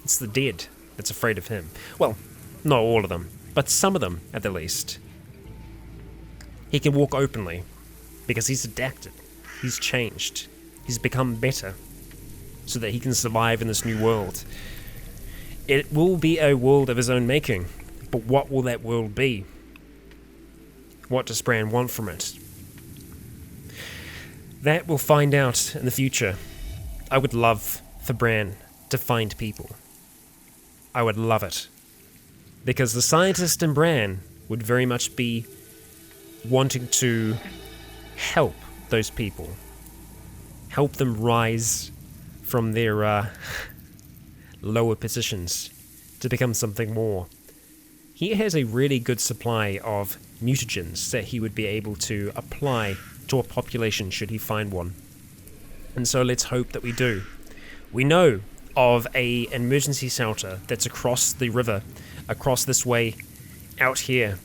It's the dead that's afraid of him. Well, not all of them, but some of them at the least. He can walk openly because he's adapted. He's changed. He's become better so that he can survive in this new world. It will be a world of his own making, but what will that world be? What does Bran want from it? That we'll find out in the future. I would love for Bran to find people. I would love it. Because the scientist in Bran would very much be wanting to help those people. Help them rise from their lower positions to become something more. He has a really good supply of mutagens that he would be able to apply to a population should he find one. And so let's hope that we do. We know of an emergency shelter that's across the river, across this way, out here.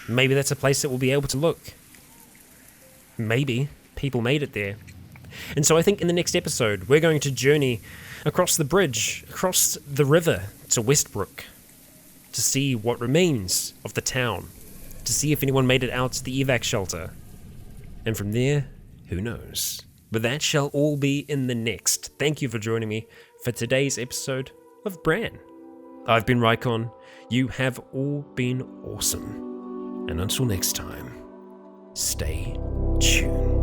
Maybe that's a place that we'll be able to look. Maybe people made it there. And so I think in the next episode, we're going to journey across the bridge, across the river to Westbrook, to see what remains of the town, to see if anyone made it out to the evac shelter. And from there, who knows? But that shall all be in the next. Thank you for joining me for today's episode of Bran. I've been Rycon. You have all been awesome. And until next time, stay tuned.